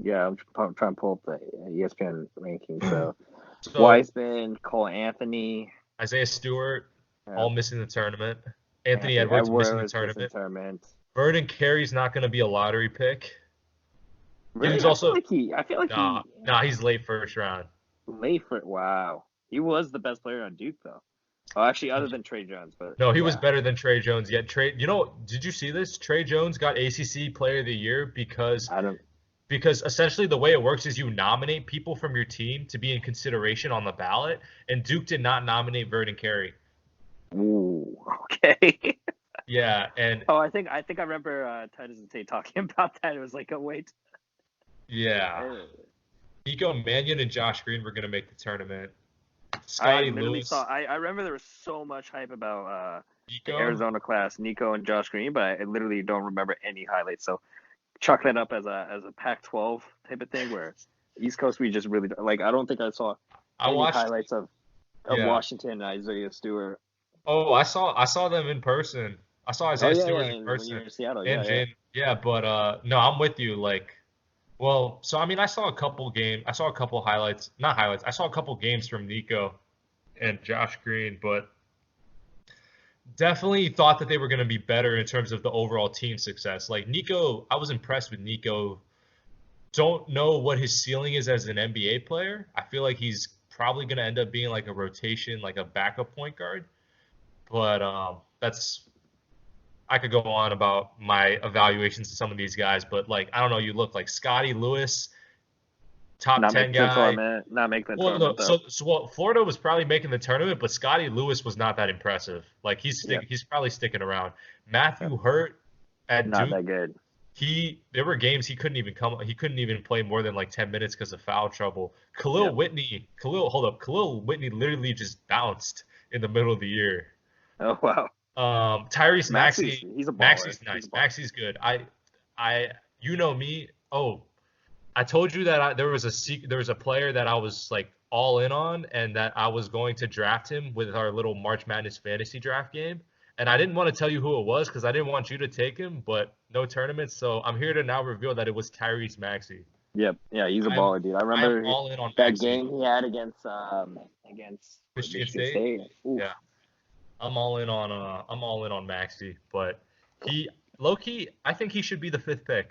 Yeah, I'm trying to pull up the ESPN rankings. So So Wiseman, Cole Anthony, Isaiah Stewart, uh, all missing the tournament. Anthony Anthony Edwards missing the Edwards missing tournament. tournament. Vernon Carey's not going to be a lottery pick. He Really, was also I feel like he nah, he's late first round. late for wow. He was the best player on Duke though. Oh, actually, other than Trey Jones, but No, he was yeah, better than Trey Jones. Yet did you see this? Trey Jones got ACC Player of the Year I don't. because essentially the way it works is you nominate people from your team to be in consideration on the ballot, and Duke did not nominate Vernon Carey. Ooh, okay. Yeah, and Oh, I remember Titus and Tate talking about that. It was like, oh wait. yeah, Uh, Nico Mannion and Josh Green were gonna make the tournament. I Scotty literally saw. Lewis, I remember there was so much hype about the Nico. Arizona class, Nico and Josh Green, but I literally don't remember any highlights. So chalk that up as a Pac-12 type of thing, where East Coast we just really like. I don't think I saw I any watched. highlights of Yeah. Washington and Isaiah Stewart. Oh, I saw them in person. I saw Oh Isaiah yeah, yeah. Stewart in And when you were person in Seattle, and yeah, yeah. Jane. Yeah, but no, I'm with you. Like, well, so I mean, I saw a couple highlights, not highlights. I saw a couple games from Nico and Josh Green, but definitely thought that they were going to be better in terms of the overall team success. Like Nico, I was impressed with Nico. Don't know what his ceiling is as an NBA player. I feel like he's probably going to end up being like a rotation, like a backup point guard. But that's I could go on about my evaluations of some of these guys, but like I don't know, you look like Scotty Lewis, top Not 10 making the guy. tournament. Not making the Well, no, tournament though. well, Florida was probably making the tournament, but Scotty Lewis was not that impressive. Like Yeah, he's probably sticking around. yeah. Matthew Hurt at Not Duke, that good. there were games he couldn't even play more than like 10 minutes because of foul trouble. Yep. Khalil Whitney literally just bounced in the middle of the year. Oh wow. Tyrese Maxey, He's a baller. Maxey's He's a nice. baller. Maxey's good. You know me. Oh, I told you that there was a player that I was like all in on, and that I was going to draft him with our little March Madness fantasy draft game. And I didn't want to tell you who it was because I didn't want you to take him, but no tournaments. So I'm here to now reveal that it was Tyrese Maxey. Yep. Yeah, he's a I'm baller, dude. I I'm remember all in on that Maxey. game he had against Michigan Michigan State. State. Oof. Yeah, I'm all in on Maxey, but he low key, I think he should be the fifth pick.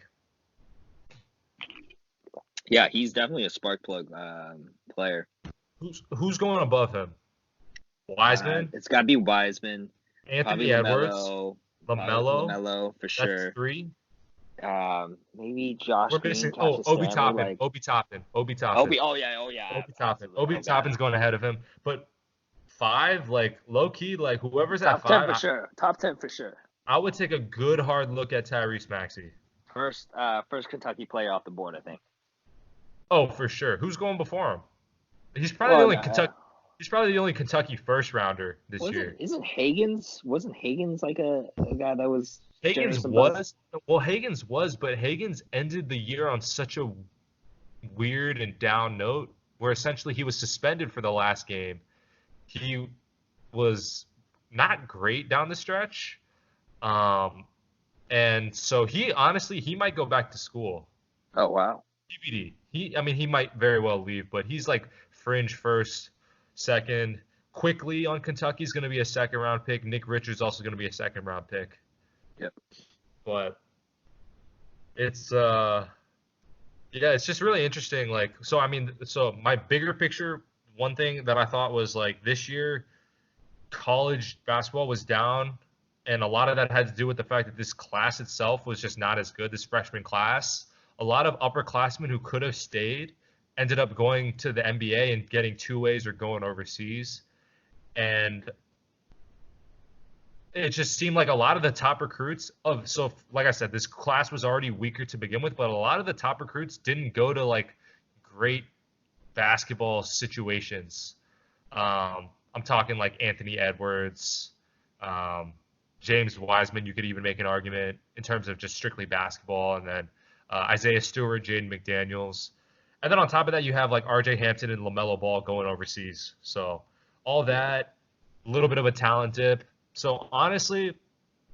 Yeah, he's definitely a spark plug player. Who's going above him? Wiseman, It's got to be Wiseman, probably Anthony Edwards, Probably LaMelo. LaMelo for That's sure. three. Maybe Josh We're Green, missing. Oh, Cassius Stanley, like Obi Toppin, Oh yeah, absolutely. Obi Toppin's going ahead of him. But five, like low key, like whoever's at Top 10 five, for sure. Top 10 for sure. I would take a good hard look at Tyrese Maxey. First Kentucky player off the board, I think. Oh, for sure. Who's going before him? He's probably the Well, only Kentucky. He's probably the only Kentucky first rounder this year. Isn't Hagens? Wasn't Hagens like a guy that was Hagens was well, Hagens was, but Hagens ended the year on such a weird and down note, where essentially he was suspended for the last game. He was not great down the stretch, and so he might go back to school. Oh wow. TBD. He might very well leave, but he's like fringe first, second. Quickly on Kentucky's going to be a second round pick. Nick Richards also going to be a second round pick. Yep. But it's it's just really interesting. Like, so my bigger picture, one thing that I thought was like this year, college basketball was down, and a lot of that had to do with the fact that this class itself was just not as good. This freshman class, a lot of upperclassmen who could have stayed ended up going to the NBA and getting two ways or going overseas, and it just seemed like a lot of the top recruits like I said, this class was already weaker to begin with, but a lot of the top recruits didn't go to like great basketball situations. I'm talking like Anthony Edwards, James Wiseman. You could even make an argument in terms of just strictly basketball, and then Isaiah Stewart, Jaden McDaniels. And then on top of that, you have like R.J. Hampton and LaMelo Ball going overseas. So all that, a little bit of a talent dip. So honestly,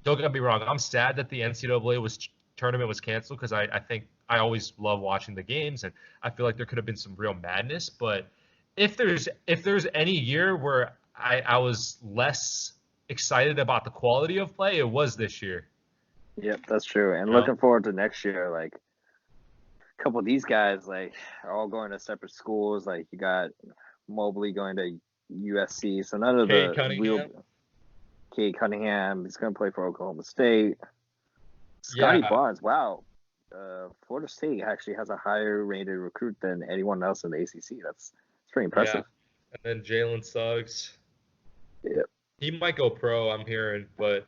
don't get me wrong. I'm sad that the NCAA tournament was canceled because I think I always love watching the games and I feel like there could have been some real madness. But if there's any year where I was less excited about the quality of play, it was this year. Yep, that's true. And You know? looking forward to next year, like a couple of these guys, like are all going to separate schools. Like you got Mobley going to USC, so none of Cade the real. Cunningham. Kate Cunningham, he's going to play for Oklahoma State. Scotty Yeah, Barnes, wow. Florida State actually has a higher rated recruit than anyone else in the ACC. That's pretty yeah. impressive. And then Jalen Suggs. Yeah, He might go pro, I'm hearing, but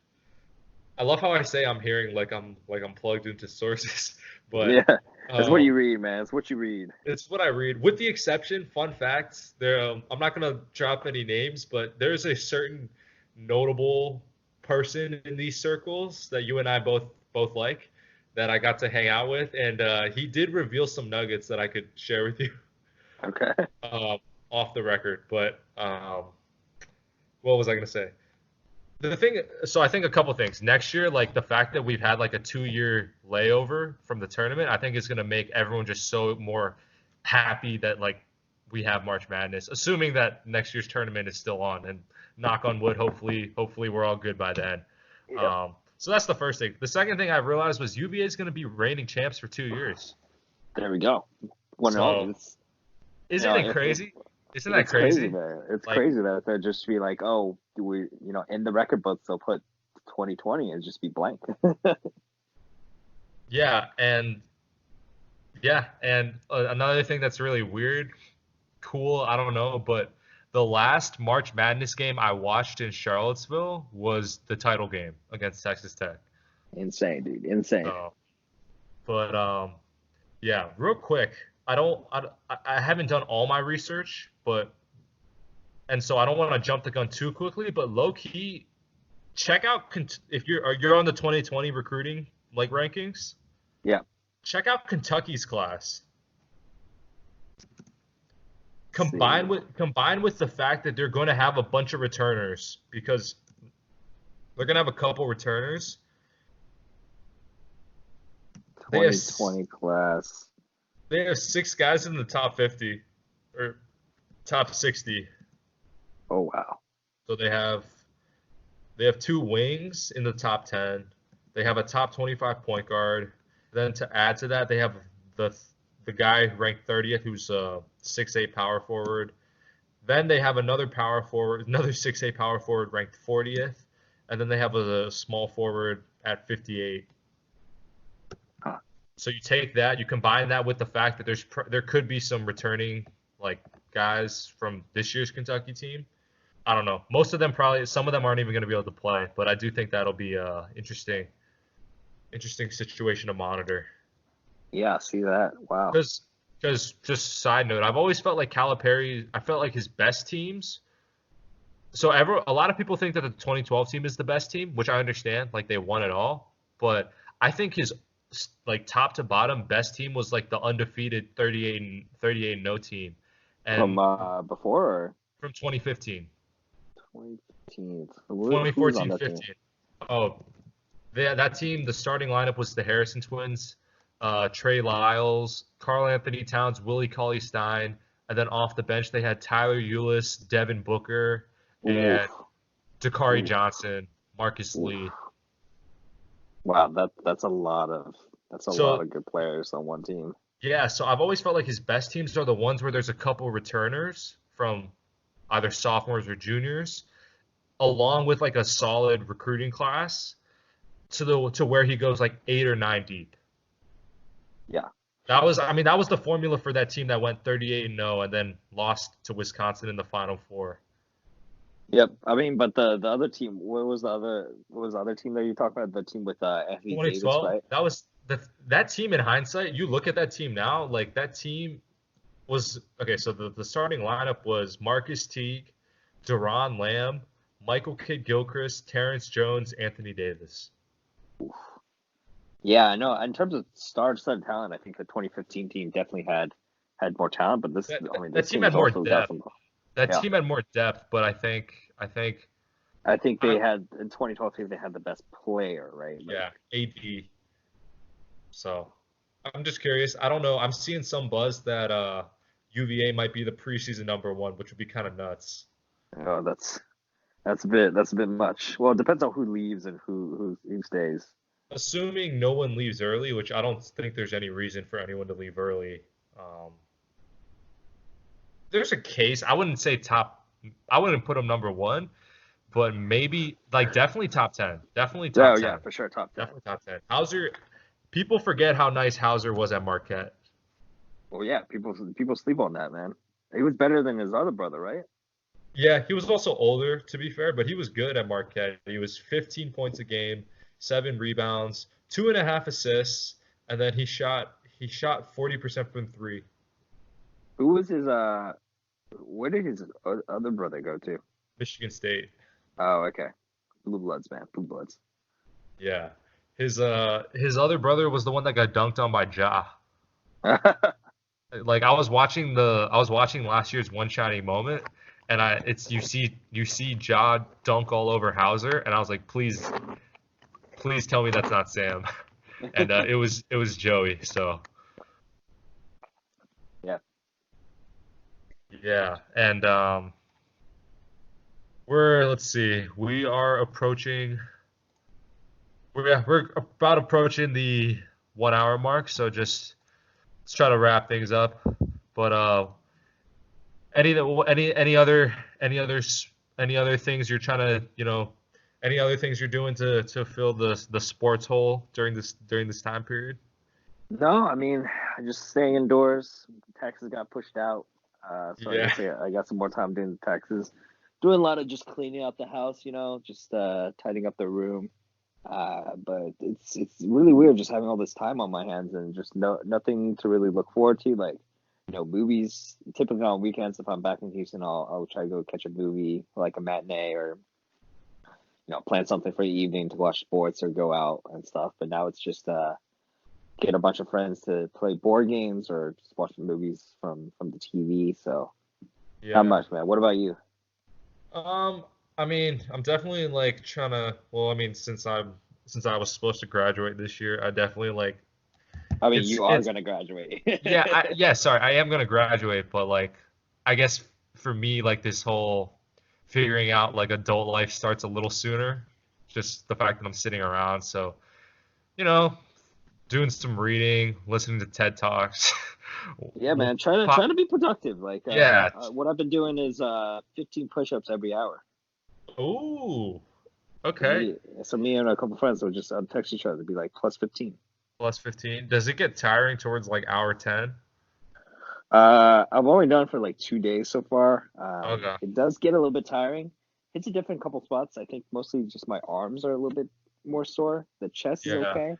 I love how I say I'm hearing like I'm plugged into sources, but yeah. That's what um, you read, man. That's what you read. it's what I read. With the exception, fun facts, there I'm not gonna drop any names, but there's a certain notable person in these circles that you and I both like that I got to hang out with, and he did reveal some nuggets that I could share with you Okay. um, off the record. But what was I gonna say? The thing, so I think a couple things. Next year, like the fact that we've had like a 2 year layover from the tournament, I think is going to make everyone just so more happy that like we have March Madness, assuming that next year's tournament is still on. And knock on wood, hopefully we're all good by then. Yep. So that's the first thing. The second thing I realized was UVA is going to be reigning champs for 2 years. There we go. One and all. So isn't it crazy? Isn't that It's crazy, crazy? man. It's Like, crazy that they'll just be like, oh, do we, in the record books, they'll put 2020 and just be blank. yeah, and another thing that's really weird, cool, I don't know, but the last March Madness game I watched in Charlottesville was the title game against Texas Tech. Insane, dude. Insane. So, but yeah, real quick, I haven't done all my research, but and so I don't want to jump the gun too quickly, but low key, check out if you're on the 2020 recruiting like rankings, Yeah. check out Kentucky's class. See. Combined with the fact that they're going to have a bunch of returners because they're going to have a couple returners. They have 2020 class. they have 6 guys in the top 50 or top 60. Oh wow. So they have 2 wings in the top 10. They have a top 25 point guard. Then to add to that, they have the guy ranked 30th who's a 6'8" power forward. Then they have another 6'8" power forward ranked 40th, and then they have a small forward at 58. Huh. So you take that, you combine that with the fact that there could be some returning like guys from this year's Kentucky team. I don't know. Some of them aren't even going to be able to play, but I do think that'll be a interesting situation to monitor. Yeah, see that. Wow. Because just side note, I've always felt like Calipari. I felt like his best teams. So a lot of people think that the 2012 team is the best team, which I understand. Like they won it all, but I think his like top to bottom best team was like the undefeated 38 no team, and From before or from 2015. 2015. Who was on 2014, that team? 15. Oh, that team, the starting lineup was the Harrison twins, Trey Lyles, Karl Anthony Towns, Willie Cauley-Stein, and then off the bench they had Tyler Ulis, Devin Booker, and Oof. Dakari Oof. Johnson, Marcus Oof. Lee. Wow, that's a lot of good players on one team. Yeah, so I've always felt like his best teams are the ones where there's a couple returners from either sophomores or juniors, along with like a solid recruiting class to where he goes like 8 or 9 deep. Yeah. That was the formula for that team that went 38-0 and then lost to Wisconsin in the Final Four. Yep. I mean, but the other team, what was the other team that you talked about? The team with Anthony Davis, 2012. right? That was that team in hindsight. You look at that team now, like that team was okay. So the starting lineup was Marcus Teague, Deron Lamb, Michael Kidd-Gilchrist, Terrence Jones, Anthony Davis. Yeah, I know. In terms of star-studded talent, I think the 2015 team definitely had had more talent, but this, That, I mean, that this team team had has more also got depth. some. That Yeah, team had more depth, but I think I think they I, had in 2012 they had the best player, right? Like, yeah, AD. So I'm just curious. I don't know. I'm seeing some buzz that UVA might be the preseason number one, which would be kind of nuts. oh, that's a bit much. Well, it depends on who leaves and who stays. Assuming no one leaves early, which I don't think there's any reason for anyone to leave early. Um, there's a case. I wouldn't say top. I wouldn't put him number one, but maybe like definitely top 10. Definitely top Oh yeah, 10. for sure, top 10. Definitely top 10. Hauser. People forget how nice Hauser was at Marquette. Well, yeah, people sleep on that, man. He was better than his other brother, right? Yeah, he was also older, to be fair, but he was good at Marquette. He was 15 points a game, 7 rebounds, 2.5 assists, and then he shot 40% from three. Who was his where did his other brother go to? Michigan State. Oh, okay. Blue Bloods, man. Blue Bloods. Yeah. His other brother was the one that got dunked on by Ja. Like I was watching last year's one shining moment, and you see Ja dunk all over Hauser, and I was like, please tell me that's not Sam. And it was Joey. So Yeah. yeah, and let's see, we're about approaching the 1 hour mark, so just let's try to wrap things up. But any any other any other things you're trying to any other things you're doing to fill the sports hole during this time period? No, I mean, just staying indoors. Taxes got pushed out, so I Yeah. guess I got some more time doing the taxes. Doing a lot of just cleaning out the house, just tidying up the room. But it's really weird just having all this time on my hands and just nothing to really look forward to. Like, movies. Typically on weekends, if I'm back in Houston, I'll try to go catch a movie, like a matinee, or plan something for the evening to watch sports or go out and stuff. But now it's just get a bunch of friends to play board games or just watch the movies from the TV. So not Yeah. much, man. What about you? Um, I mean, I'm definitely like trying to. Well, I mean, since I was supposed to graduate this year, I definitely like I mean, it's you are it's gonna graduate. yeah, sorry, I am gonna graduate, but like I guess for me, like this whole figuring out like adult life starts a little sooner. Just the fact that I'm sitting around, so you know, doing some reading, listening to TED Talks. Yeah, We'll man. Trying to pop, be productive. Like, yeah. what I've been doing is 15 push-ups every hour. Ooh, So okay. me and a couple friends will just text each other to be like plus 15. Plus 15. Does it get tiring towards like hour 10? I've only done it for like 2 days so far. Okay. It does get a little bit tiring. It's a different couple spots. I think mostly just my arms are a little bit more sore. The chest is Yeah. okay.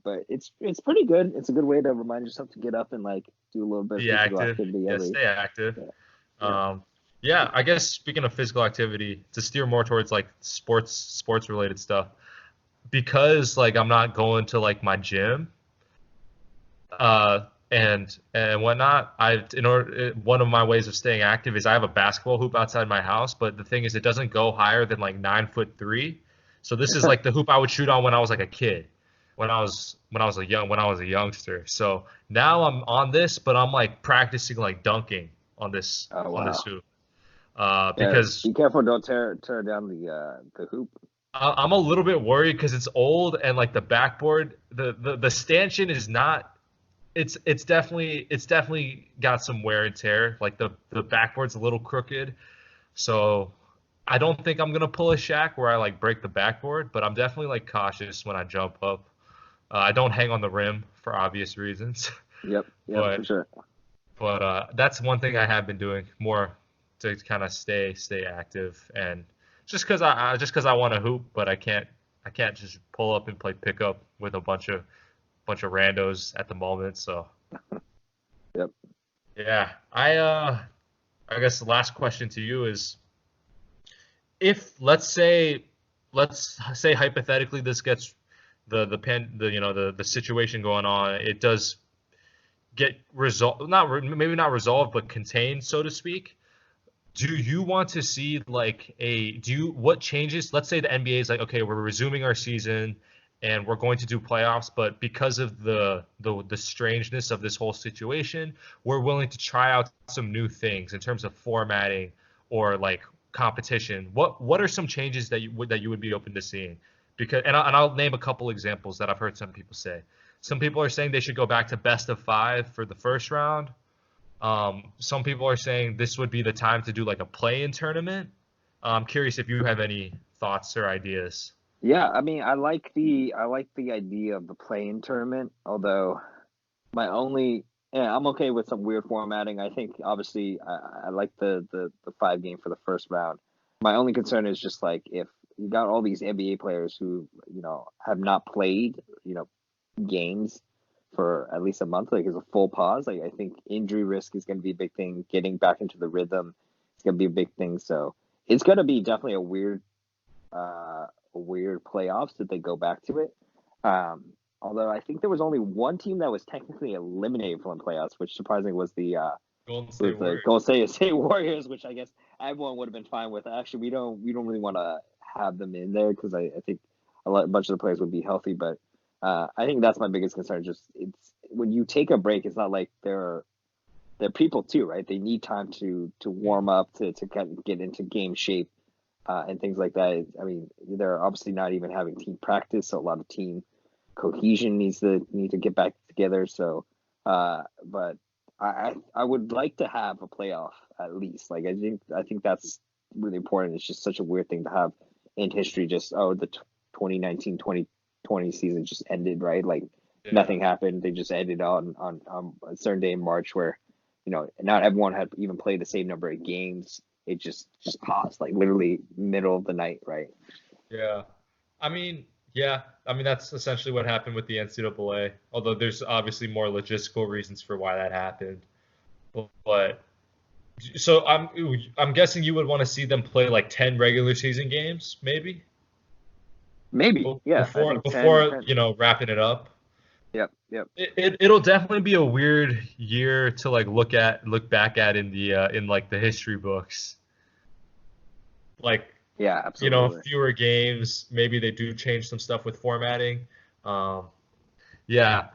But it's pretty good. It's a good way to remind yourself to get up and like do a little bit of Be physical active. activity Yeah, every. stay active. Yeah, yeah. Um, yeah, I guess speaking of physical activity, to steer more towards like sports related stuff, because like I'm not going to like my gym, and whatnot. One of my ways of staying active is I have a basketball hoop outside my house, but the thing is it doesn't go higher than like 9'3". So this is like the hoop I would shoot on when I was like a kid, when I was a youngster. So now I'm on this, but I'm like practicing like dunking on this Oh on this wow. hoop, Yeah. because Be careful. Don't tear down the hoop. I'm a little bit worried because it's old and like the backboard, the stanchion is not. It's definitely got some wear and tear. Like the backboard's a little crooked, so I don't think I'm gonna pull a Shaq where I like break the backboard, but I'm definitely like cautious when I jump up. I don't hang on the rim for obvious reasons, Yep. Yep. For but sure. that's one thing I have been doing more to kind of stay active, and just because I want to hoop, but I can't just pull up and play pickup with a bunch of randos at the moment. So Yep. yeah, I guess the last question to you is, if let's say hypothetically this gets the situation going on, it does get resolved, maybe not resolved, but contained, so to speak. Do you want to see like what changes? Let's say the NBA is like, okay, we're resuming our season and we're going to do playoffs, but because of the strangeness of this whole situation, we're willing to try out some new things in terms of formatting or like competition. What are some changes that you would be open to seeing? Because I'll name a couple examples that I've heard some people say. Some people are saying they should go back to best of 5 for the first round. Some people are saying this would be the time to do like a play-in tournament. I'm curious if you have any thoughts or ideas. Yeah, I mean, I like the idea of the play-in tournament, although my only yeah, I'm okay with some weird formatting. I think obviously I like the 5 game for the first round. My only concern is just like if you got all these NBA players who, have not played, games for at least a month, like as a full pause. Like I think injury risk is going to be a big thing. Getting back into the rhythm is going to be a big thing. So it's going to be definitely a weird playoffs that they go back to it. Um, Although I think there was only one team that was technically eliminated from the playoffs, which surprisingly Golden was State the Warriors. Golden State Warriors, which I guess everyone would have been fine with. Actually, we don't really want to have them in there because I think a bunch of the players would be healthy, but I think that's my biggest concern. Just it's when you take a break, it's not like they're people too, right? They need time to warm up to get into game shape and things like that. I mean, they're obviously not even having team practice, so a lot of team cohesion need to get back together. So, but I would like to have a playoff at least. Like I think that's really important. It's just such a weird thing to have in history. Just the 2019-2020 season just ended, right? Like Yeah. nothing happened. They just ended on a certain day in March where not everyone had even played the same number of games. It just paused, like literally middle of the night, right? Yeah. I mean, yeah. I mean, that's essentially what happened with the NCAA. Although there's obviously more logistical reasons for why that happened. But so I'm guessing you would want to see them play like 10 regular season games, maybe Maybe, yeah. I before think 10. wrapping it up. Yep, yep. It'll definitely be a weird year to like look back at in the in like the history books. Like, Yeah, absolutely. fewer games. Maybe they do change some stuff with formatting. Um, yeah,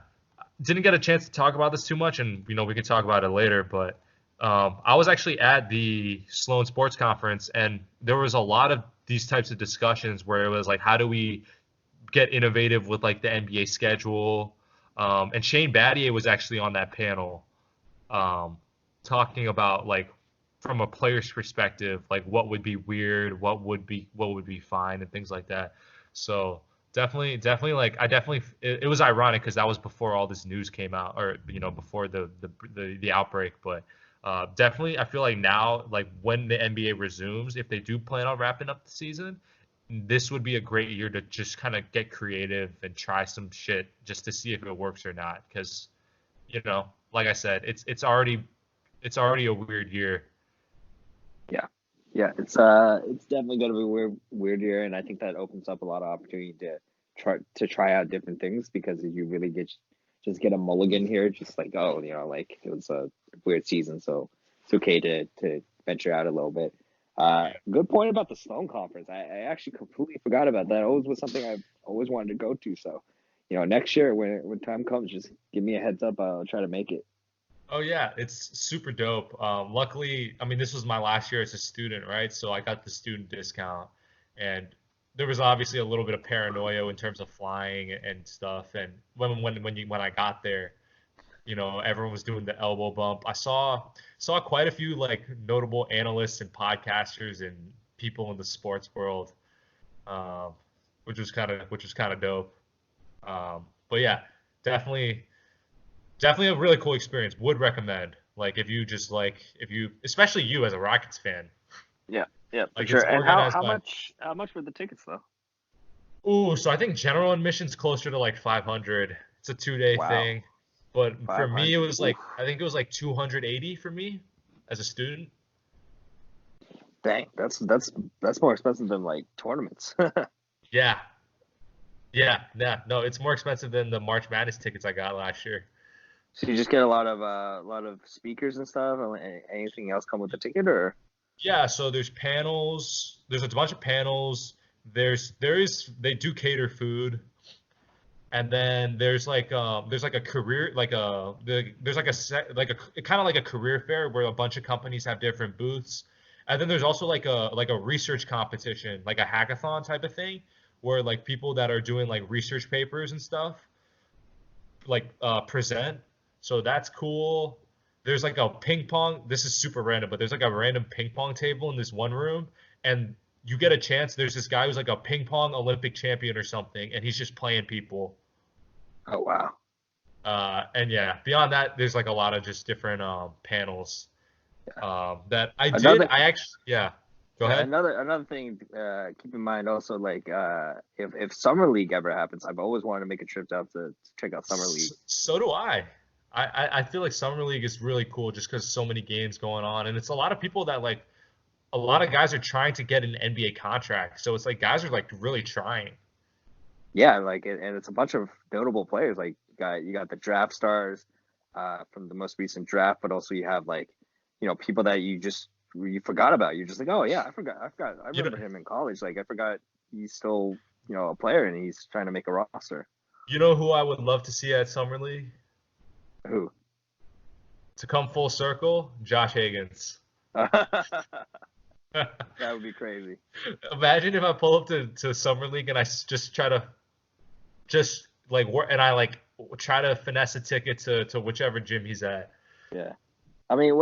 didn't get a chance to talk about this too much, and we can talk about it later. But I was actually at the Sloan Sports Conference, and there was a lot of these types of discussions where it was like, how do we get innovative with like the NBA schedule? And Shane Battier was actually on that panel, um, talking about like from a player's perspective, like what would be weird, what would be fine, and things like that. So definitely like it was ironic because that was before all this news came out, or before the outbreak. But definitely, I feel like now, like when the NBA resumes, if they do plan on wrapping up the season, this would be a great year to just kind of get creative and try some shit just to see if it works or not. Because like I said, it's already a weird year. Yeah. Yeah, it's definitely gonna be a weird year, and I think that opens up a lot of opportunity to try out different things because you really get a mulligan here, just like like it was a weird season, so it's okay to venture out a little bit. Good point about the Sloan Conference. I actually completely forgot about that. It always was something I've always wanted to go to. So, next year when time comes, just give me a heads up. I'll try to make it. Oh yeah, it's super dope. Luckily, I mean, this was my last year as a student, right? So I got the student discount, and there was obviously a little bit of paranoia in terms of flying and stuff. And when I got there, everyone was doing the elbow bump. I saw quite a few like notable analysts and podcasters and people in the sports world, um, which was kind of dope. But yeah, definitely definitely a really cool experience. Would recommend. Like if you especially you as a Rockets fan, Yeah, yeah, for like sure. it's And how organized how by. much how much were the tickets though? Ooh, so I think general admission's closer to like 500. It's a 2 day Wow, thing, but for me it 500. was Oof. like I think it was like 280 for me as a student. Dang, that's more expensive than like tournaments. Yeah, yeah, yeah. No, it's more expensive than the March Madness tickets I got last year. So you just get a lot of speakers and stuff. And anything else come with the ticket, or? Yeah, so there's panels. There's a bunch of panels. They do cater food, and then there's like a career there's like a set like a kind of like a career fair where a bunch of companies have different booths, and then there's also like a research competition, like a hackathon type of thing, where like people that are doing like research papers and stuff like present. So that's cool. There's like a ping pong. This is super random, but there's like a random ping pong table in this one room, and you get a chance. There's this guy who's like a ping pong Olympic champion or something, and he's just playing people. Oh wow. And yeah, beyond that, there's like a lot of just different panels that I did. Another I actually, yeah. Go yeah, ahead. another thing. Keep in mind also, like, if Summer League ever happens, I've always wanted to make a trip out to check out Summer League. So do I. I feel like summer league is really cool just because so many games going on, and it's a lot of people that like a lot of guys are trying to get an NBA contract. So it's like guys are like really trying. Yeah, like, and it's a bunch of notable players. Like, you got the draft stars, from the most recent draft, but also you have, like, people that you forgot about. You're just like, oh yeah, I You know, remember him in college. Like, I forgot he's still a player and he's trying to make a roster. you know who I would love to see at summer league Who? to come full circle? Josh Hagins. That would be crazy. Imagine if I pull up to summer league and just try to just like work and I like try to finesse a ticket to whichever gym he's at. Yeah. I mean,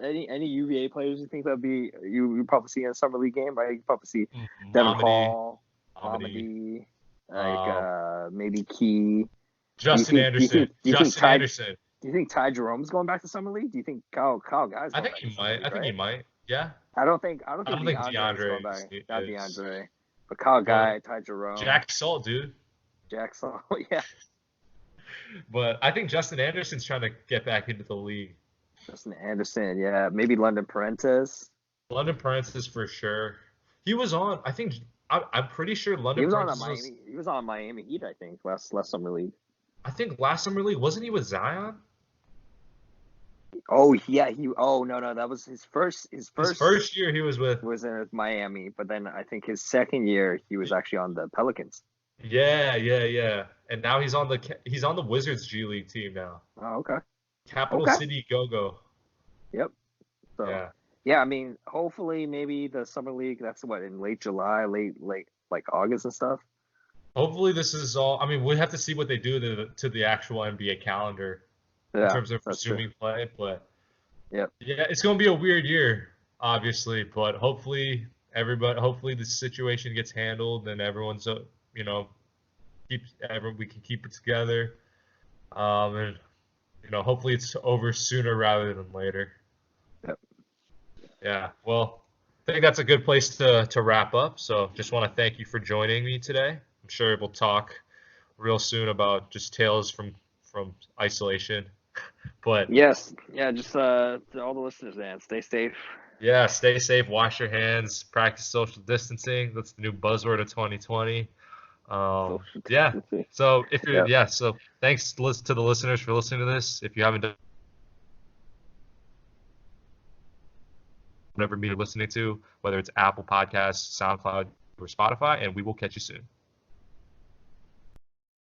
any UVA players you think that'd be you probably see in a summer league game, right? You probably see Devin Momedy, Hall, Momedy, Mamadi, um, like, maybe Key. Justin Anderson, Do you think Justin Anderson. Do you think Ty Jerome's going back to summer league? Do you think Kyle Guy's I going think back to he summer might. league? I think he Right? might. Yeah. I don't I think don't think DeAndre is DeAndre going back. Not is. DeAndre, but Kyle But Guy, Ty Jerome, Jack Salt, dude. Jackson. Yeah, But I think Justin Anderson's trying to get back into the league. Justin Anderson. Yeah, maybe London Parentis. London Parentis for sure. He was on. I think I'm pretty sure London Parentis was. He was on Miami Heat, I think, last summer league. I think last summer league wasn't he with Zion? Oh yeah, he. Oh no, that was his first. His first year he was with. Was in Miami, but then I think his second year he was actually on the Pelicans. Yeah. And now he's on the Wizards G League team now. Oh, okay. Capital Okay. City Go-Go. Yep. So Yeah. yeah, I mean, hopefully maybe the summer league. That's what, in late July, late like August and stuff. Hopefully this is all. I mean, we have to see what they do to the actual NBA calendar in Yeah, terms of that's true. resuming play. But Yep. yeah, it's going to be a weird year, obviously. But hopefully hopefully the situation gets handled and everyone's we can keep it together. And hopefully it's over sooner rather than later. Yep. Yeah. Well, I think that's a good place to wrap up. So just want to thank you for joining me today. I'm sure we'll talk real soon about just tales from isolation. But Yes. Yeah. Just to all the listeners, man, stay safe. yeah, stay safe, wash your hands, practice social distancing. That's the new buzzword of 2020. Social Yeah. distancing. So if you're Yep. so thanks to the listeners for listening to this. If you haven't done whatever media listening to, whether it's Apple Podcasts, SoundCloud, or Spotify, and we will catch you soon.